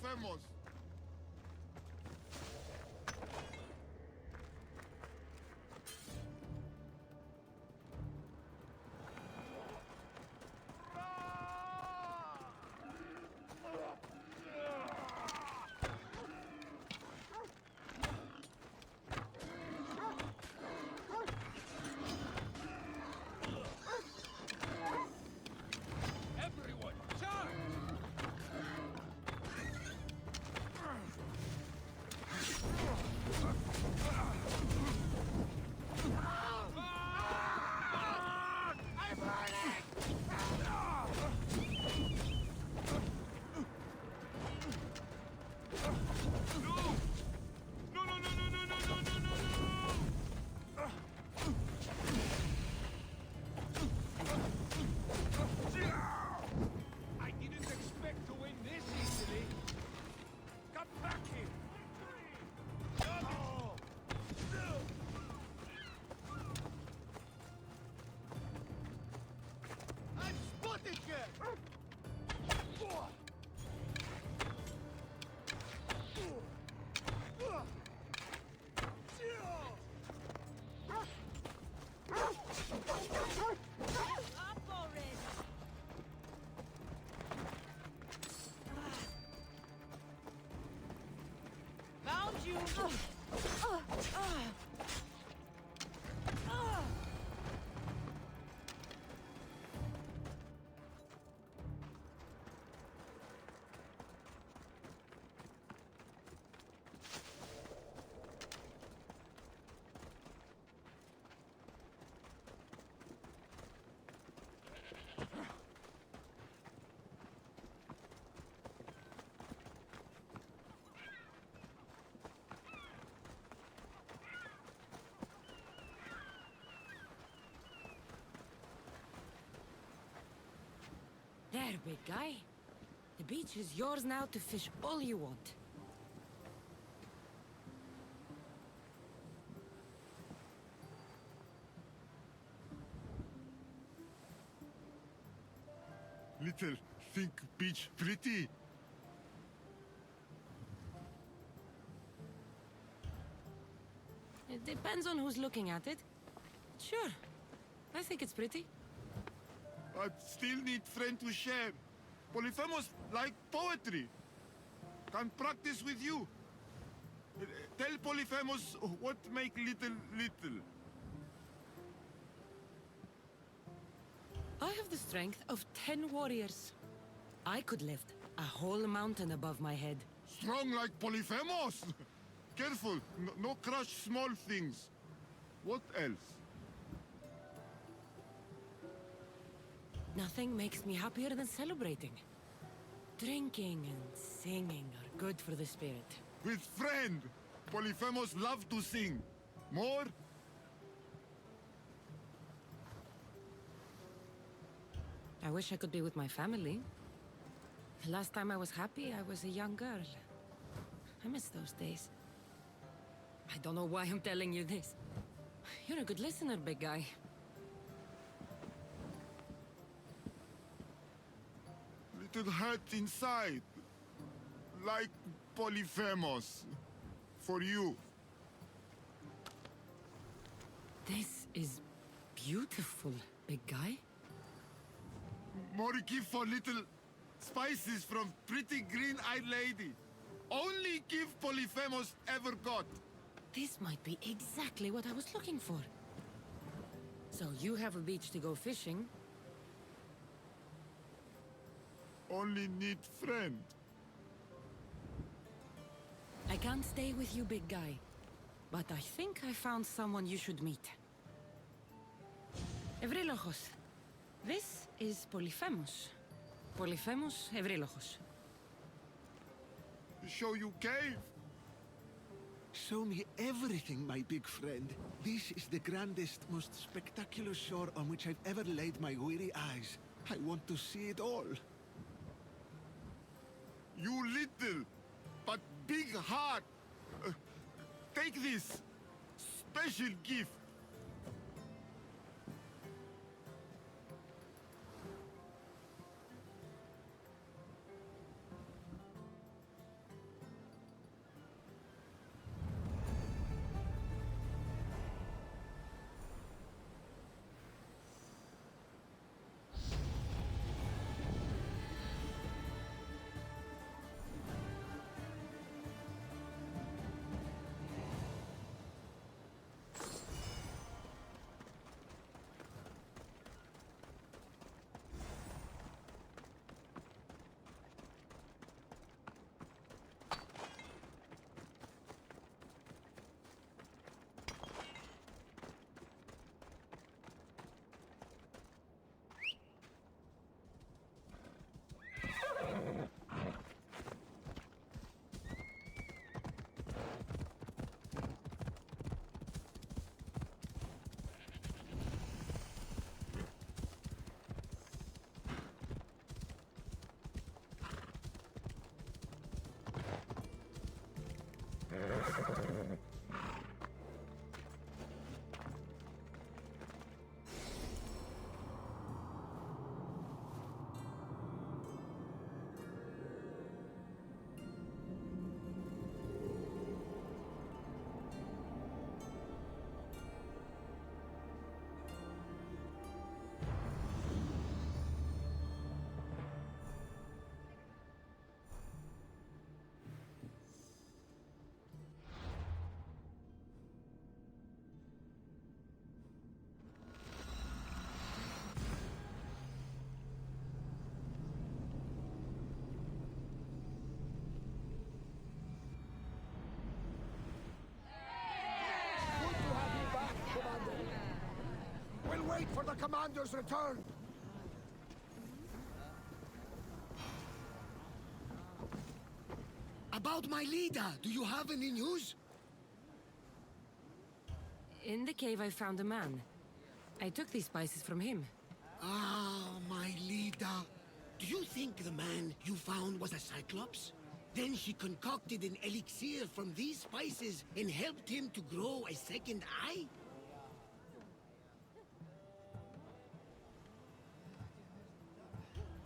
Polyphemus! Everyone, charge! I'm burning! No, no, no, no, no, no, no, no, no, no! I didn't expect to win this easily. Come back here! Oh. I'm spotted here! Found you! There, big guy. The beach is yours now to fish all you want. Little, think beach pretty? It depends on who's looking at it. Sure. I think it's pretty. I still need friend to share. Polyphemus like poetry. Can practice with you. Tell Polyphemus what make little little. I have the strength of 10 warriors. I could lift a whole mountain above my head. Strong like Polyphemus. Careful, no crush small things. What else? Nothing makes me happier than celebrating. Drinking and singing are good for the spirit. With friend. Polyphemus love to sing. More? I wish I could be with my family. The last time I was happy, I was a young girl. I miss those days. I don't know why I'm telling you this. You're a good listener, big guy. Little hurt inside. Like Polyphemus. For you. This is beautiful, big guy. More gift for little spices from pretty green-eyed lady. Only gift Polyphemus ever got. This might be exactly what I was looking for. So you have a beach to go fishing. Only need friend. I can't stay with you, big guy. But I think I found someone you should meet. Evrilogos. This is Polyphemus. Polyphemus Evrilogos. Show you cave. Show me everything, my big friend. This is the grandest, most spectacular shore on which I've ever laid my weary eyes. I want to see it all. You little, but big heart. Take this. Special gift. Good to have you back, Commander. We'll wait for the Commander's return. About my leader, do you have any news? In the cave I found a man. I took these spices from him. Ah, my leader. Do you think the man you found was a Cyclops? Then she concocted an elixir from these spices and helped him to grow a second eye?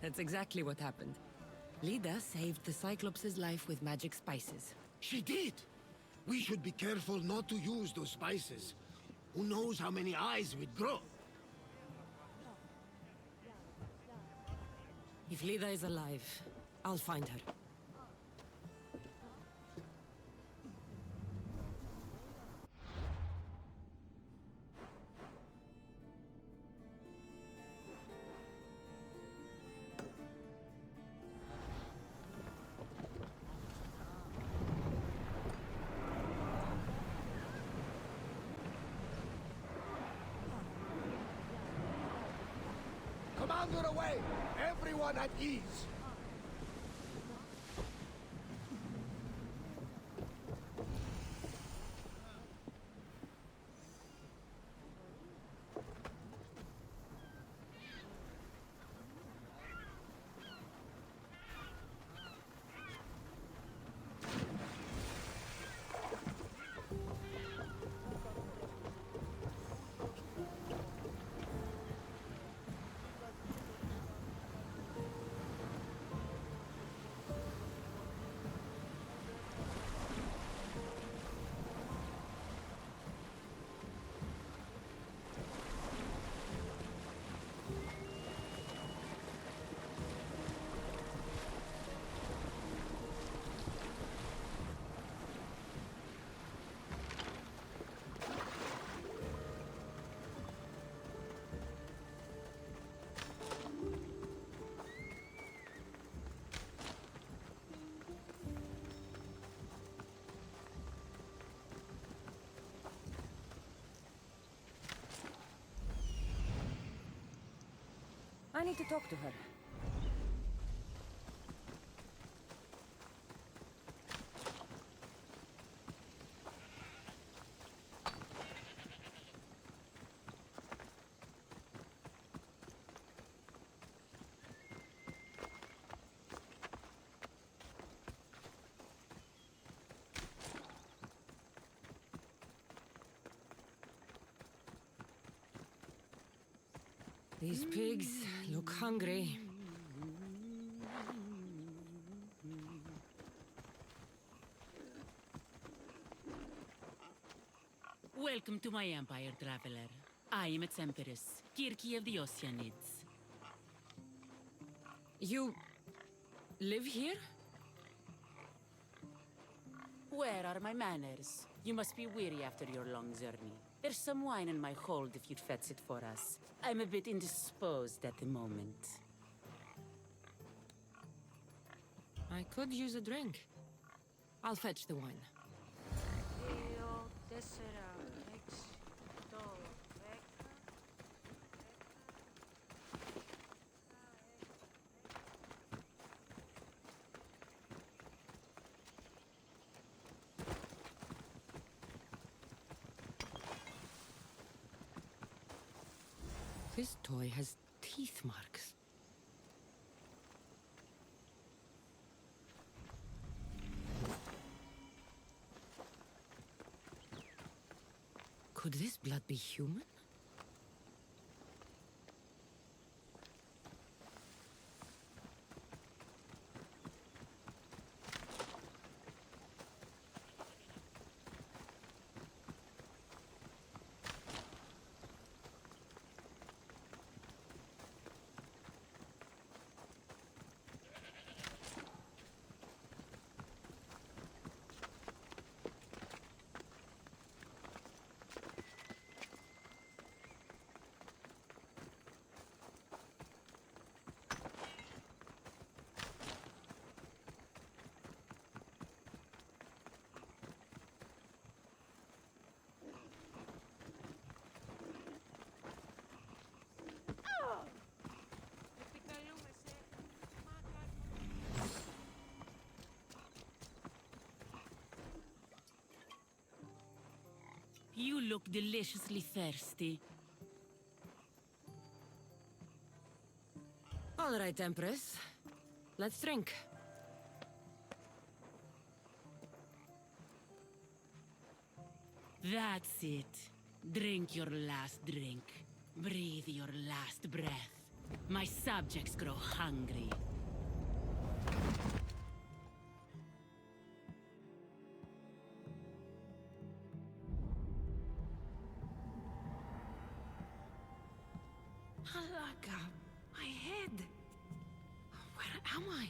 That's exactly what happened. Lida saved the Cyclops' life with magic spices. She did! We should be careful not to use those spices. Who knows how many eyes we'd grow? If Lida is alive, I'll find her. Commander away! Everyone at ease! I need to talk to her. These pigs look hungry. Welcome to my empire, traveler. I am its empress, Kirki of the Oceanids. You live here? Where are my manners? You must be weary after your long journey. There's some wine in my hold if you'd fetch it for us. I'm a bit indisposed at the moment. I could use a drink. I'll fetch the wine. This toy has teeth marks. Could this blood be human? You look deliciously thirsty. All right, Empress. Let's drink. That's it. Drink your last drink. Breathe your last breath. My subjects grow hungry. Halaka, my head. Where am I?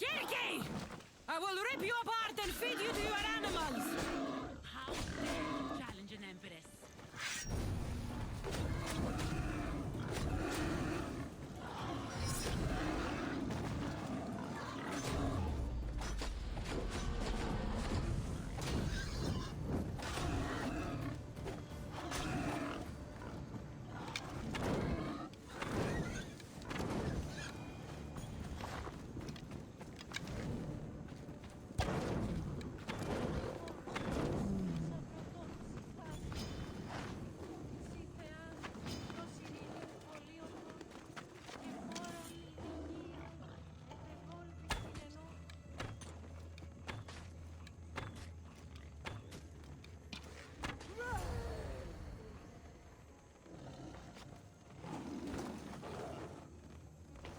Kiriki! I will rip you apart and feed you to your animals! How dare you challenge an empress?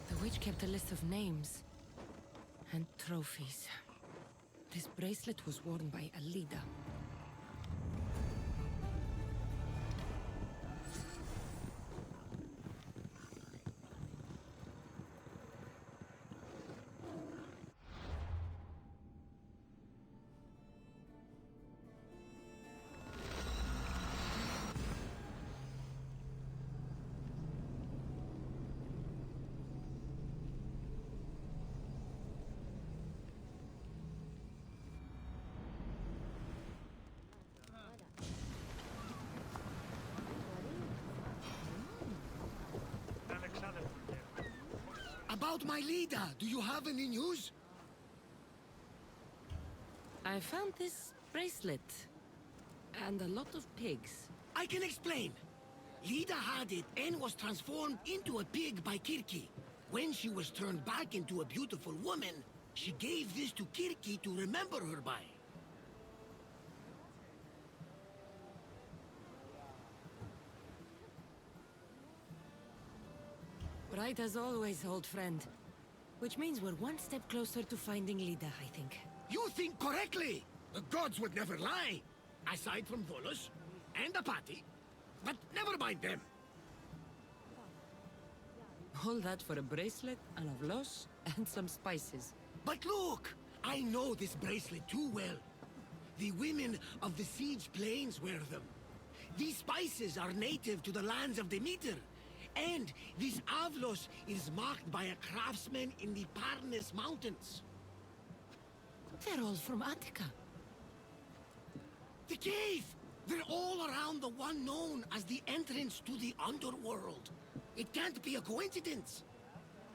The witch kept a list of names and trophies. This bracelet was worn by a leader. About my leader, do you have any news? I found this bracelet. And a lot of pigs. I can explain. Lida had it and was transformed into a pig by Kirki. When she was turned back into a beautiful woman, she gave this to Kirki to remember her by. Right as always, old friend. Which means we're one step closer to finding Lida, I think. You think correctly! The gods would never lie! Aside from Volos and Apati. But never mind them. All that for a bracelet, an avlos, and some spices. But look! I know this bracelet too well. The women of the Siege Plains wear them. These spices are native to the lands of Demeter. And this avlos is marked by a craftsman in the Parnes Mountains. They're all from Attica. The cave! They're all around the one known as the entrance to the underworld. It can't be a coincidence.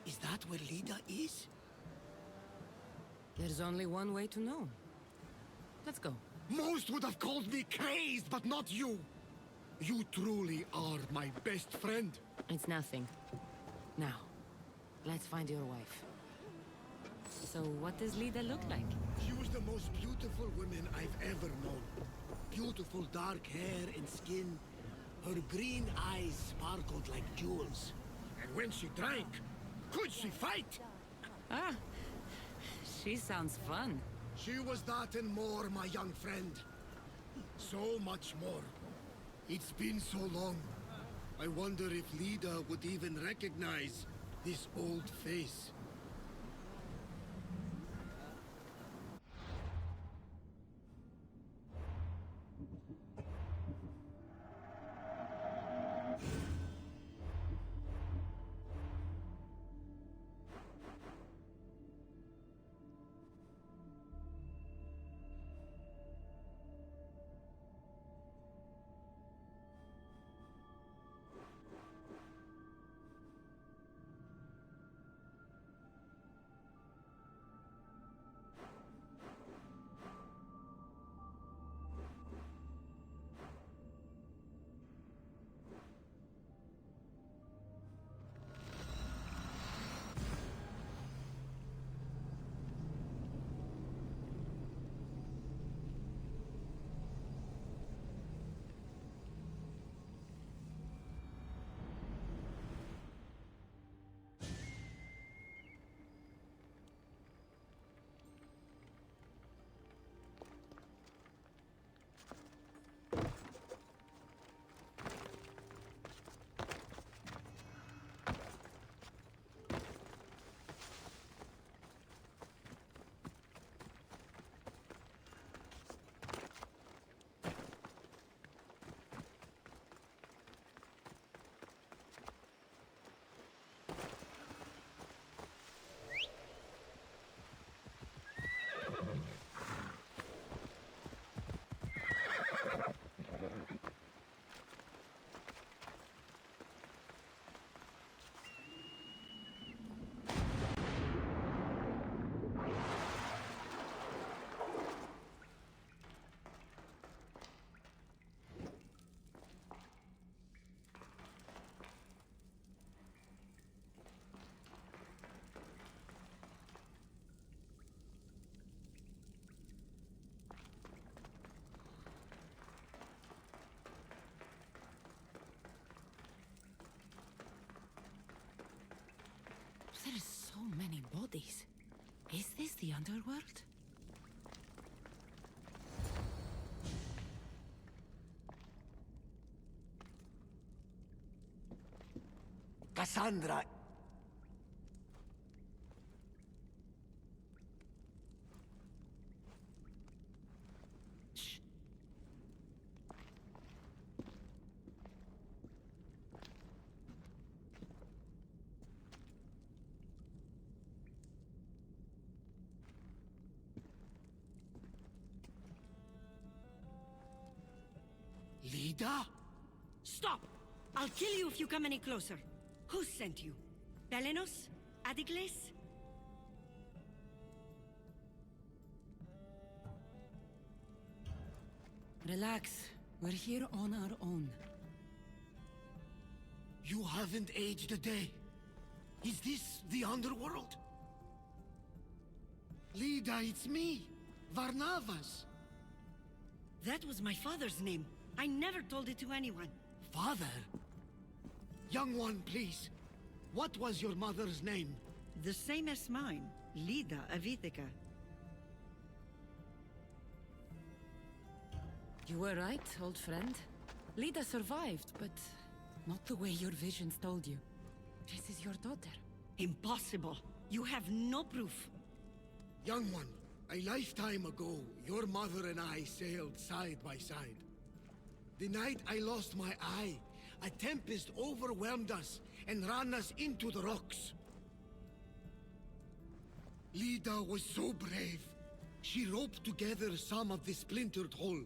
Is that where Lida is? There's only one way to know. Let's go. Most would have called me crazed, but not you. You truly are my best friend. It's nothing. Now, let's find your wife. So what does Lida look like? She was the most beautiful woman I've ever known. Beautiful dark hair and skin. Her green eyes sparkled like jewels. And when she drank, could she fight? Ah, she sounds fun. She was that and more, my young friend. So much more. It's been so long. I wonder if Lida would even recognize this old face. There are so many bodies. Is this the underworld? Cassandra. Shh. Lida? Stop! I'll kill you if you come any closer. Who sent you? Belenos? Podarkes? Relax. We're here on our own. You haven't aged a day. Is this the underworld? Lida, it's me, Varnavas. That was my father's name. I never told it to anyone. Father? Young one, please. What was your mother's name? The same as mine, Lida of Ithaca. You were right, old friend. Lida survived, but not the way your visions told you. This is your daughter. Impossible. You have no proof. Young one, a lifetime ago, your mother and I sailed side by side. The night I lost my eye, a tempest overwhelmed us and ran us into the rocks. Lida was so brave. She roped together some of the splintered hull.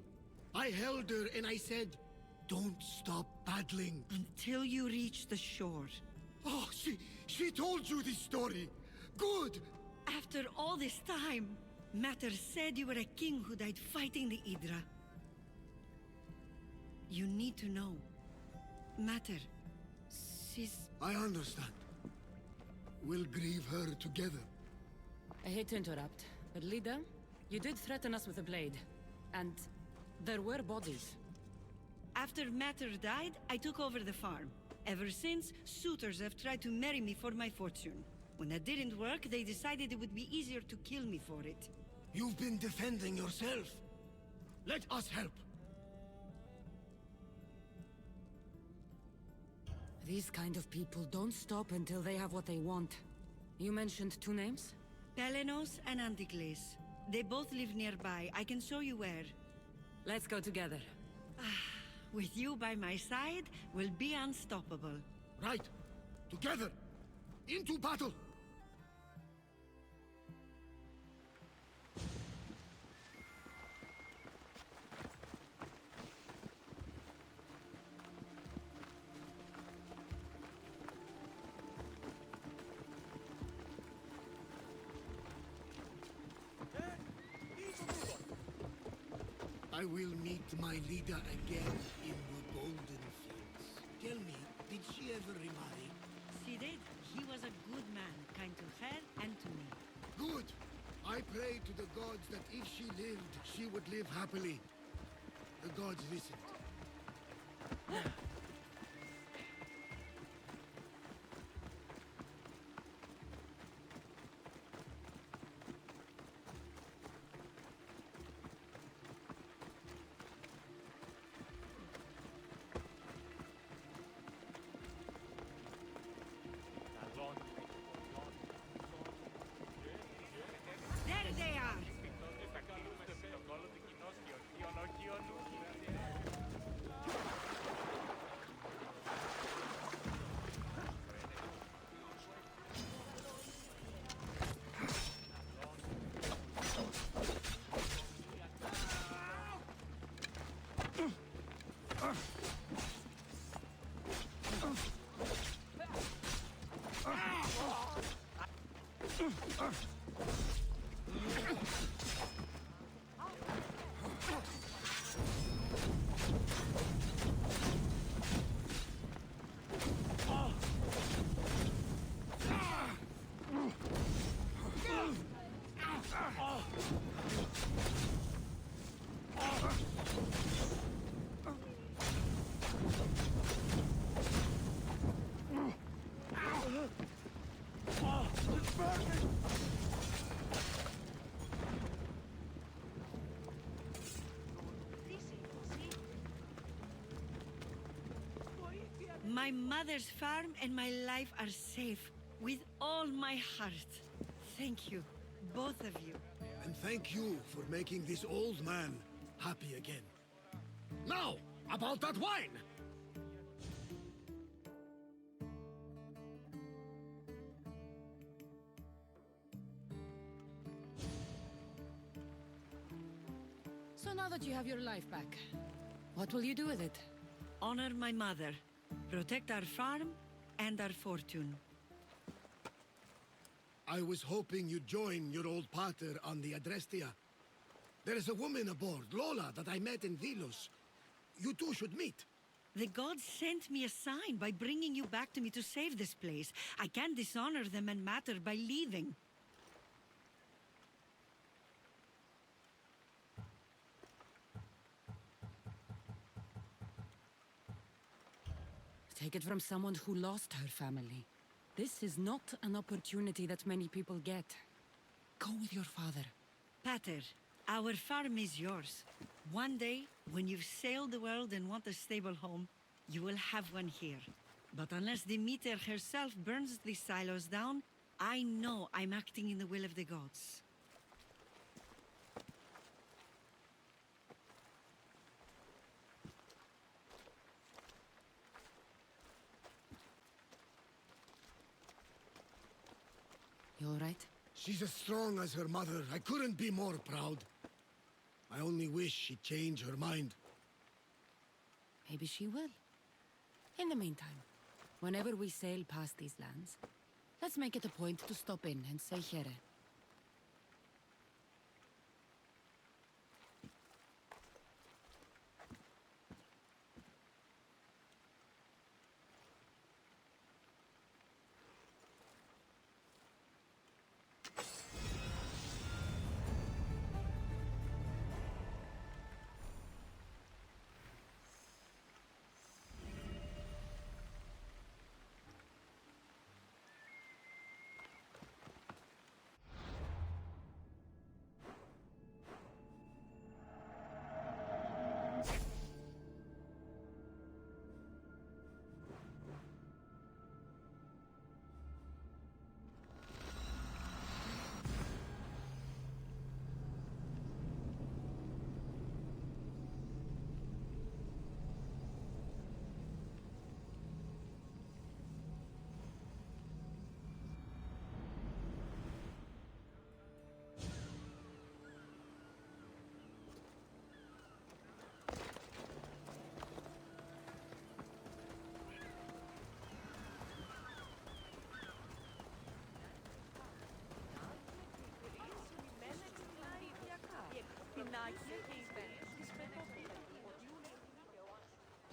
I held her and I said, "Don't stop paddling." Until you reach the shore. Oh, she told you this story. Good! After all this time, Mater said you were a king who died fighting the Hydra. You need to know. Mater, she's... I understand. We'll grieve her together. I hate to interrupt, but Lida, you did threaten us with a blade. And there were bodies. After Mater died, I took over the farm. Ever since, suitors have tried to marry me for my fortune. When that didn't work, they decided it would be easier to kill me for it. You've been defending yourself. Let us help. These kind of people don't stop until they have what they want. You mentioned two names? Pelenos and Antikles. They both live nearby. I can show you where. Let's go together. With you by my side, we'll be unstoppable. Right. Together. Into battle. I will meet my leader again in the Golden Fields. Tell me, did she ever remarry? She did. He was a good man, kind to her and to me. Good. I pray to the gods that if she lived, she would live happily. The gods listened. There they are! My mother's farm and my life are safe. With all my heart. Thank you, both of you. And thank you for making this old man happy again. Now, about that wine! So now that you have your life back, what will you do with it? Honor my mother. Protect our farm and our fortune. I was hoping you'd join your old pater on the Adrestia. There is a woman aboard, Lola, that I met in Delos. You two should meet. The gods sent me a sign by bringing you back to me to save this place. I can't dishonor them and Matter by leaving. Take it from someone who lost her family. This is not an opportunity that many people get. Go with your father. Pater, our farm is yours. One day, when you've sailed the world and want a stable home, you will have one here. But unless Demeter herself burns these silos down, I know I'm acting in the will of the gods. You all right? She's as strong as her mother. I couldn't be more proud. I only wish she'd change her mind. Maybe she will. In the meantime, whenever we sail past these lands, let's make it a point to stop in and say here.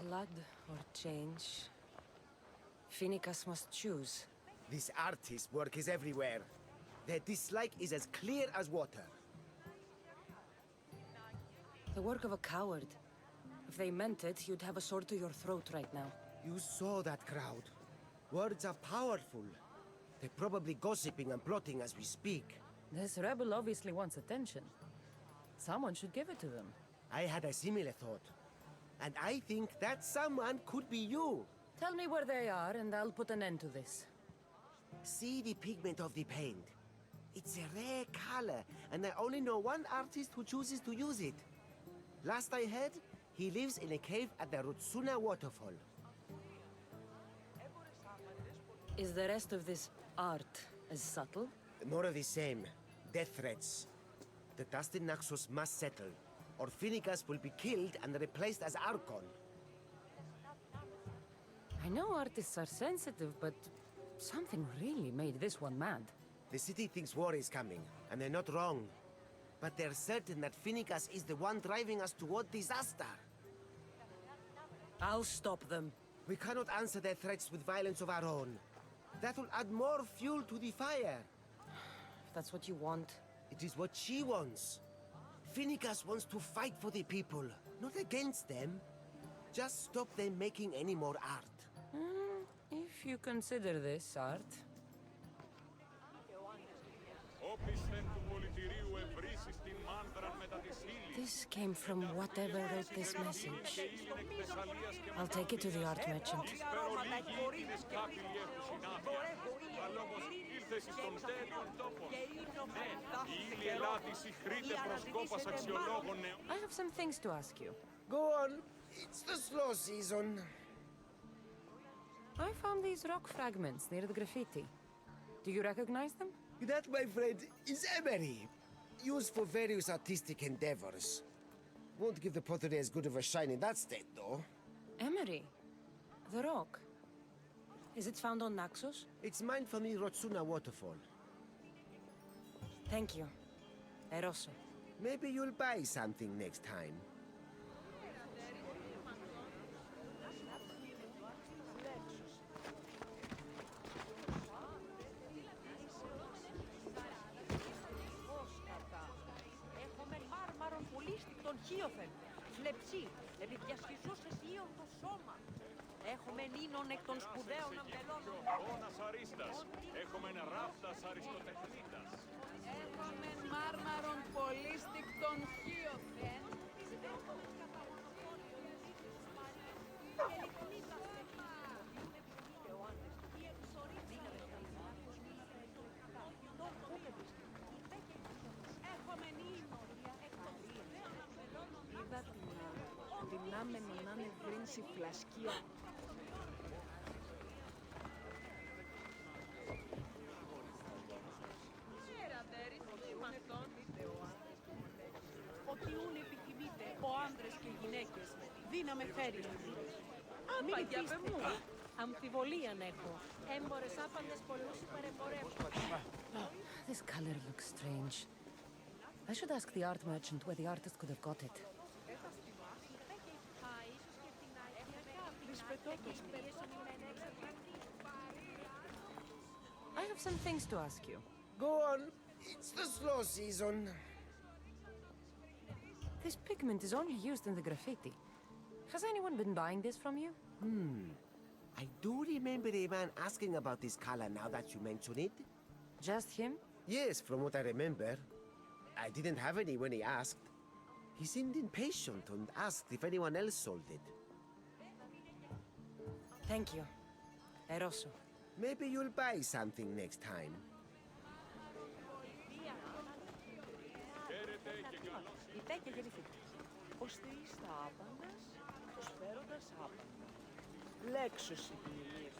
Blood or change? Phoenicus must choose. This artist's work is everywhere. Their dislike is as clear as water. The work of a coward. If they meant it, you'd have a sword to your throat right now. You saw that crowd. Words are powerful. They're probably gossiping and plotting as we speak. This rebel obviously wants attention. Someone should give it to them. I had a similar thought. And I think that someone could be you. Tell me where they are, and I'll put an end to this. See the pigment of the paint. It's a rare color, and I only know one artist who chooses to use it. Last I heard, he lives in a cave at the Rutsuna waterfall. Is the rest of this art as subtle? More of the same. Death threats. The dust in Naxos must settle, or Phoenicus will be killed and replaced as Archon. I know artists are sensitive, but something really made this one mad. The city thinks war is coming, and they're not wrong. But they're certain that Phoenicus is the one driving us toward disaster. I'll stop them. We cannot answer their threats with violence of our own. That will add more fuel to the fire. If that's what you want. It is what she wants. Phoenicus wants to fight for the people, not against them. Just stop them making any more art. If you consider this art. This came from whatever wrote this message. I'll take it to the art merchant. I have some things to ask you. Go on. It's the slow season. I found these rock fragments near the graffiti. Do you recognize them? That, my friend, is emery. Used for various artistic endeavors. Won't give the pottery as good of a shine in that state, though. Emery? The rock? Is it found on Naxos? It's mined from the Rotsuna waterfall. Thank you. Eroso. Maybe you'll buy something next time. Έχουμε μάρμαρον πολύστικτον χίωθεν. Φλεψί, επί διασχισούσες ίον το σώμα. Έχουμε νίνον εκ των σπουδαίων αμπελών. Ώνας αρίστας. Έχουμε ράφτας αριστοτεχνίτας. Έχουμε μάρμαρον πολύστικτον χίωθεν. Είδα την άμενη να είναι βρύνση φλασκία. Ότι ούν επιθυμείτε ο άντρες και γυναίκες, δύναμε φέρει. Μην πείστε. Αμφιβολίαν έχω. Έμπορες άπαντες πολλούς υπερεμπορεύουν. This color looks strange. I should ask the art merchant where the artist could have got it. I have some things to ask you. Go on. It's the slow season. This pigment is only used in the graffiti. Has anyone been buying this from you? I do remember a man asking about this color now that you mention it. Just him? Yes, from what I remember. I didn't have any when he asked. He seemed impatient and asked if anyone else sold it. Thank you. Eroso. Maybe you'll buy something next time. Υπέ και γεννηθείτε. Ο Θεής τα άπαντας, προσφέροντας άπαντα. Λέξος η ποινηλία.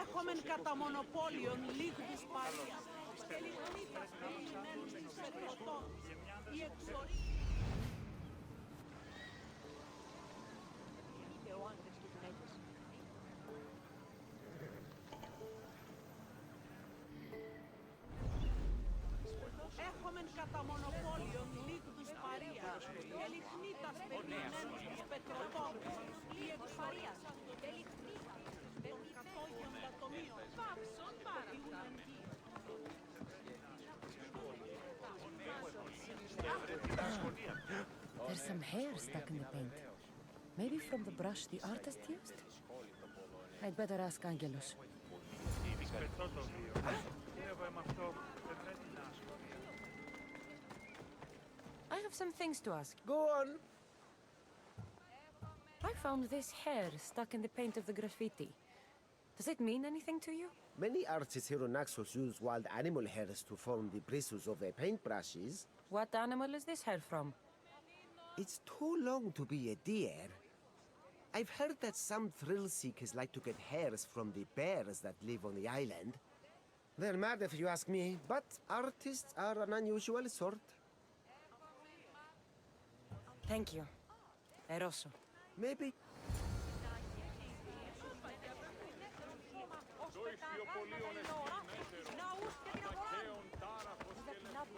Έχομεν κατά μονοπόλιον λίγους παρίας. Τελειωνίτας περιμένουν τους εκδοτών. Η εξορία. Και ο άντρες και γυναίκες. Έχομεν κατά μονοπόλιον λίγους παρίας. Ελιχνίτας περιμένουν τους πετροτόμους. Η εξορία. Τον κατόγιον λατομείων. Πάψον παρακάτω. There's some hair stuck in the paint. Maybe from the brush the artist used? I'd better ask Angelos. Πετώ το βίο. Κύριε με αυτό δεν πρέπει να ασχολεί. I have some things to ask. Go on. I found this hair stuck in the paint of the graffiti. Does it mean anything to you? Many artists here on Naxos use wild animal hairs to form the bristles of their paintbrushes. What animal is this hair from? It's too long to be a deer. I've heard that some thrill seekers like to get hairs from the bears that live on the island. They're mad if you ask me, but artists are an unusual sort. Thank you. Eroso. Maybe... Το ηχθιοπολίον εστιμέτερο. Μακαίων τάραχος και λεπτός.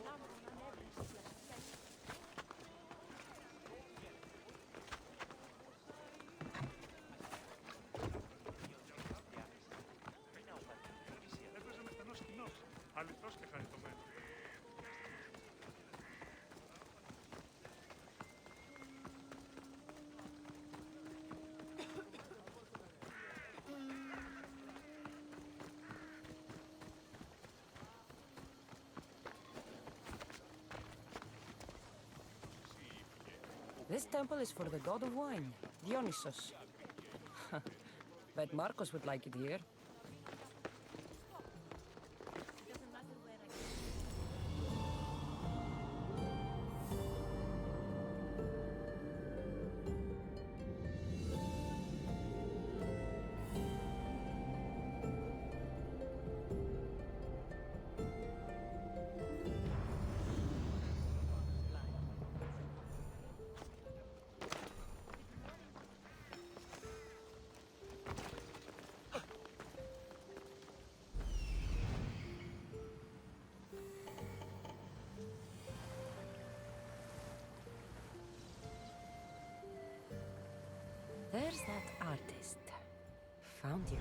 Έπαιζε με στενός κοινός. Αληθώς και χαριτωμένο. This temple is for the god of wine, Dionysos. Bet Marcos would like it here. There's that artist. Found you.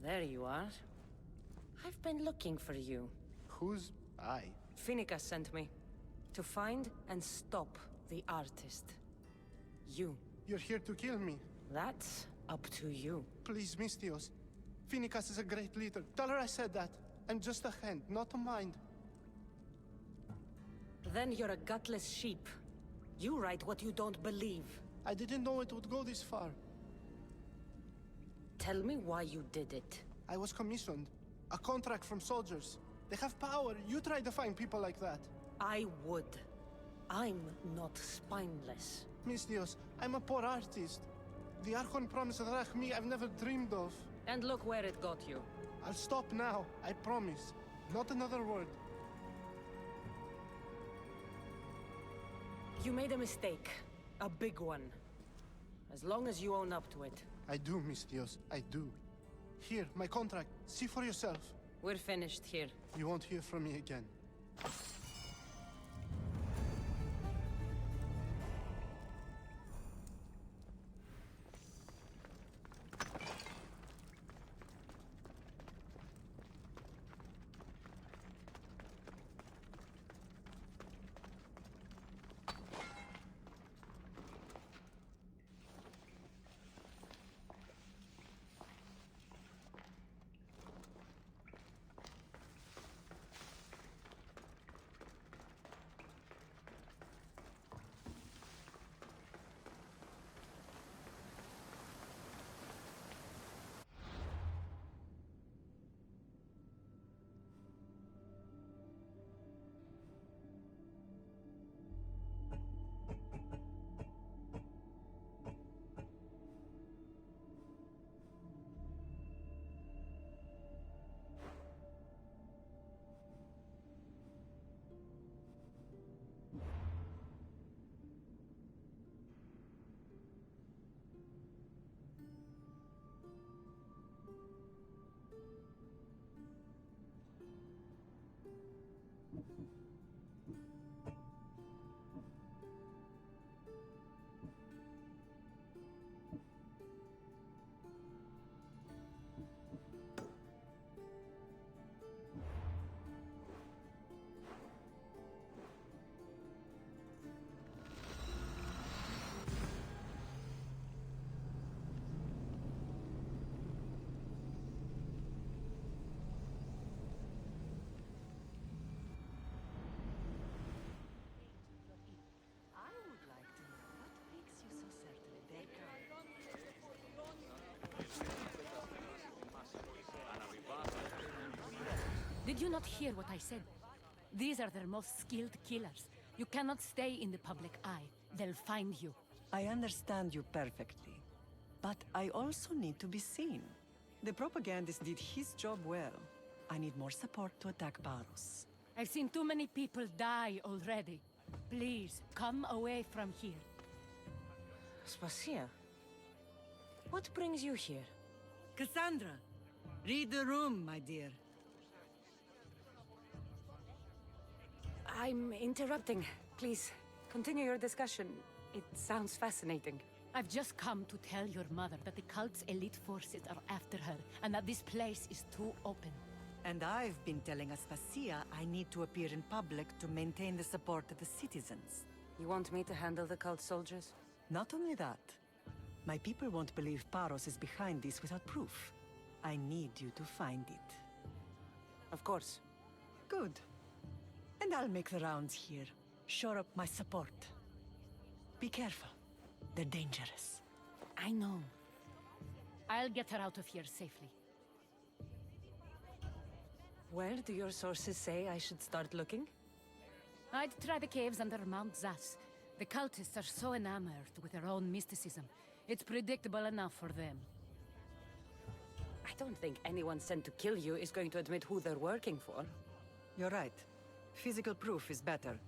There you are. I've been looking for you. Who's I? Finicus sent me. To find and stop the artist. You. You're here to kill me. That's up to you. Please, Misthios. Finicus is a great leader. Tell her I said that. I'm just a hand, not a mind. Then you're a gutless sheep. You write what you don't believe. I didn't know it would go this far. Tell me why you did it. I was commissioned. A contract from soldiers. They have power. You try to find people like that. I would. I'm not spineless. Misthios, I'm a poor artist. The Archon promised Rachmi I've never dreamed of. And look where it got you. I'll stop now, I promise. Not another word. You made a mistake. A big one. As long as you own up to it. I do, Misthios, I do. Here, my contract. See for yourself. We're finished here. You won't hear from me again. Did you not hear what I said? These are their most skilled killers. You cannot stay in the public eye. They'll find you. I understand you perfectly. But I also need to be seen. The propagandist did his job well. I need more support to attack Paros. I've seen too many people die already. Please, come away from here. Spacia, what brings you here? Cassandra, read the room, my dear. I'm interrupting. Please, continue your discussion. It sounds fascinating. I've just come to tell your mother that the cult's elite forces are after her, and that this place is too open. And I've been telling Aspasia I need to appear in public to maintain the support of the citizens. You want me to handle the cult soldiers? Not only that. My people won't believe Paros is behind this without proof. I need you to find it. Of course. Good. And I'll make the rounds here. Shore up my support. Be careful. They're dangerous. I know. I'll get her out of here safely. Where do your sources say I should start looking? I'd try the caves under Mount Zas. The cultists are so enamored with their own mysticism. It's predictable enough for them. I don't think anyone sent to kill you is going to admit who they're working for. You're right. Physical proof is better.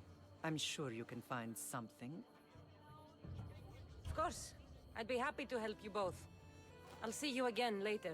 I'm sure you can find something. Of course. I'd be happy to help you both. I'll see you again later.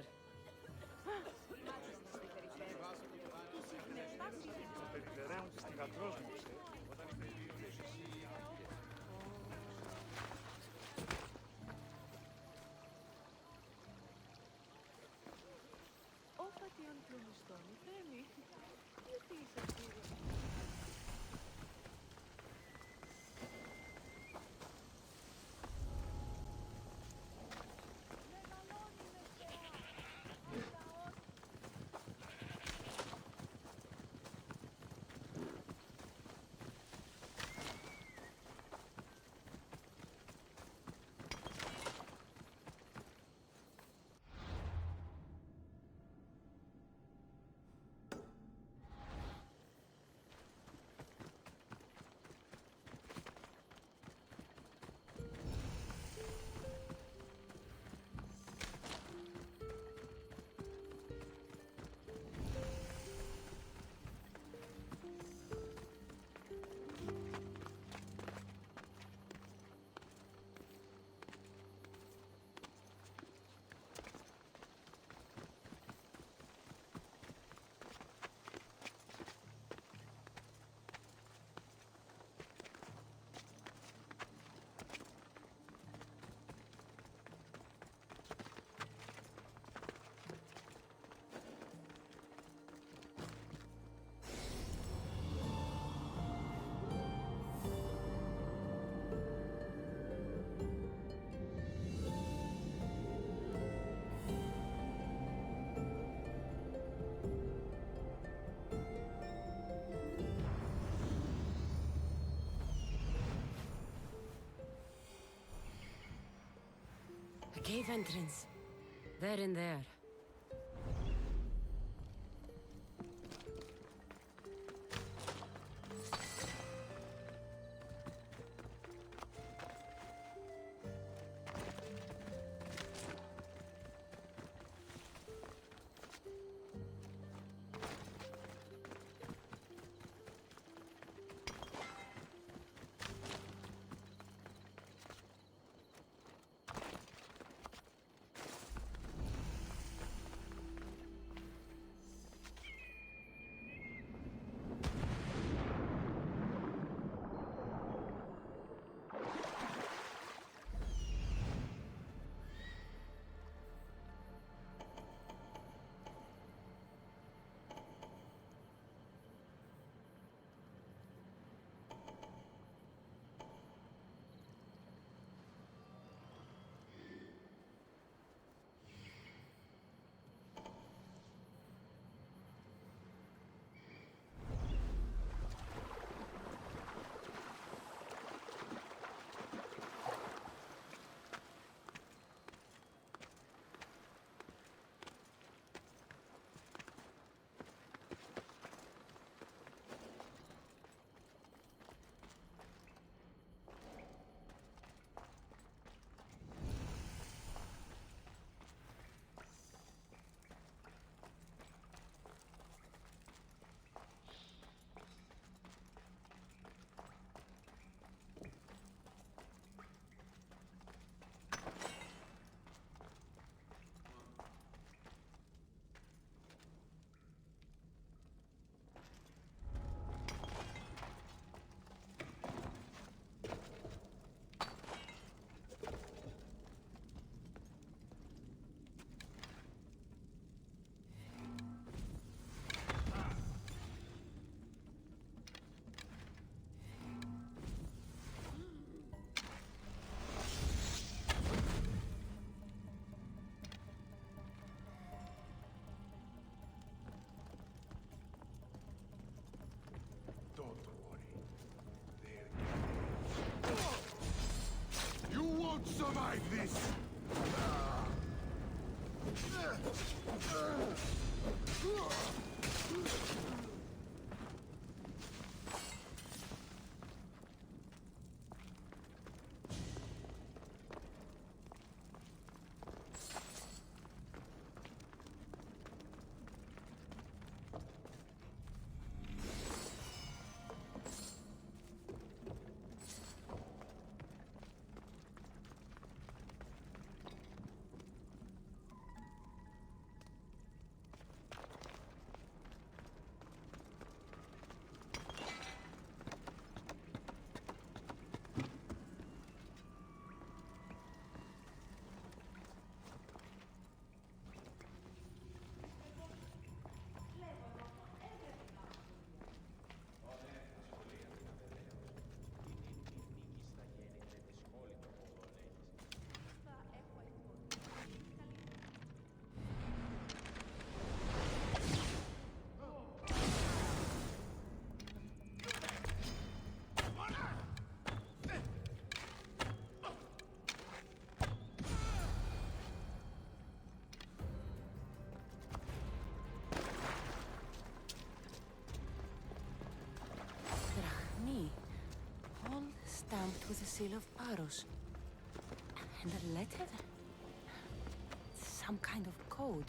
A cave entrance. There and there. Survive this! All stamped with the seal of Paros. And a letter? Some kind of code.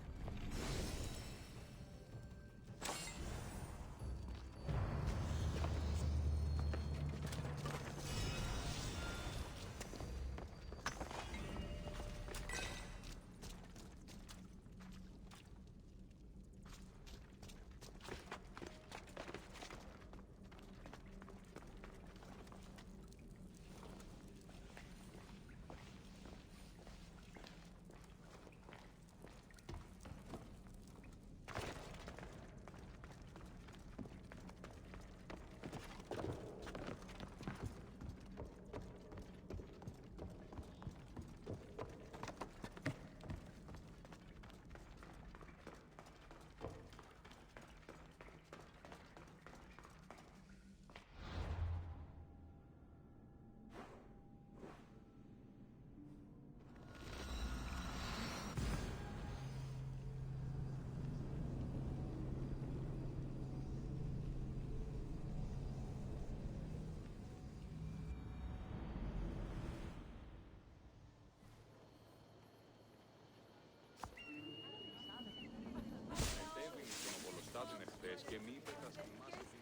και μη είπε θα σκημάσει τη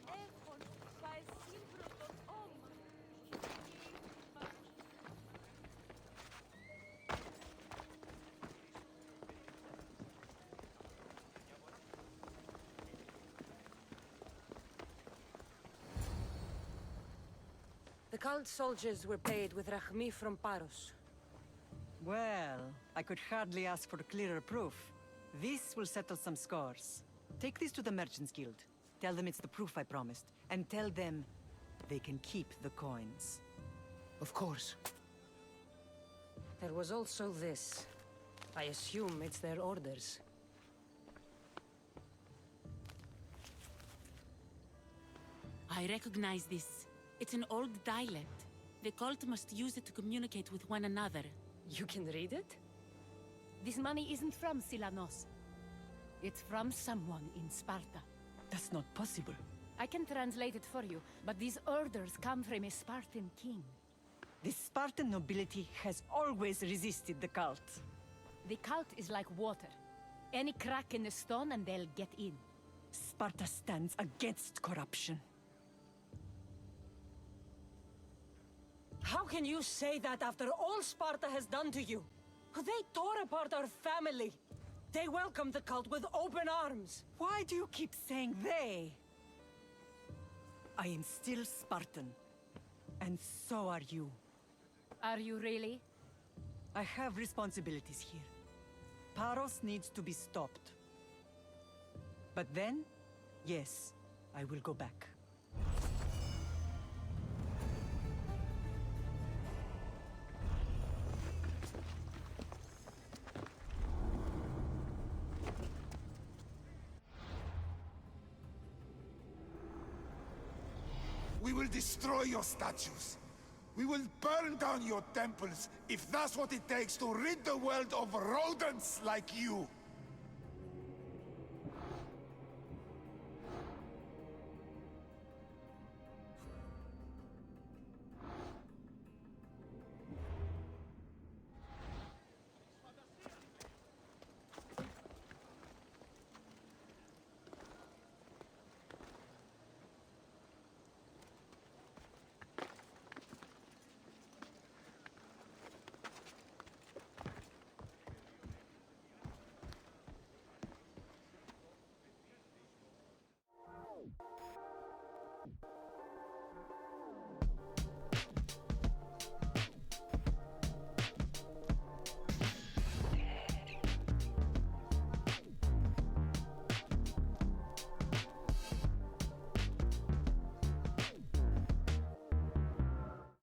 The cult soldiers were paid with Rachmi from Paros. Well, I could hardly ask for clearer proof. This will settle some scores. Take this to the Merchants Guild. Tell them it's the proof I promised. And tell them they can keep the coins. Of course. There was also this. I assume it's their orders. I recognize this. It's an old dialect. The cult must use it to communicate with one another. You can read it? This money isn't from Silanos. It's from someone in Sparta. That's not possible. I can translate it for you, but these orders come from a Spartan king. The Spartan nobility has always resisted the cult. The cult is like water. Any crack in the stone and they'll get in. Sparta stands against corruption. How can you say that after all Sparta has done to you? They tore apart our family. They welcomed the cult with open arms. Why do you keep saying they? I am still Spartan. And so are you. Are you really? I have responsibilities here. Paros needs to be stopped. But then, yes, I will go back. We will destroy your statues. We will burn down your temples if that's what it takes to rid the world of rodents like you.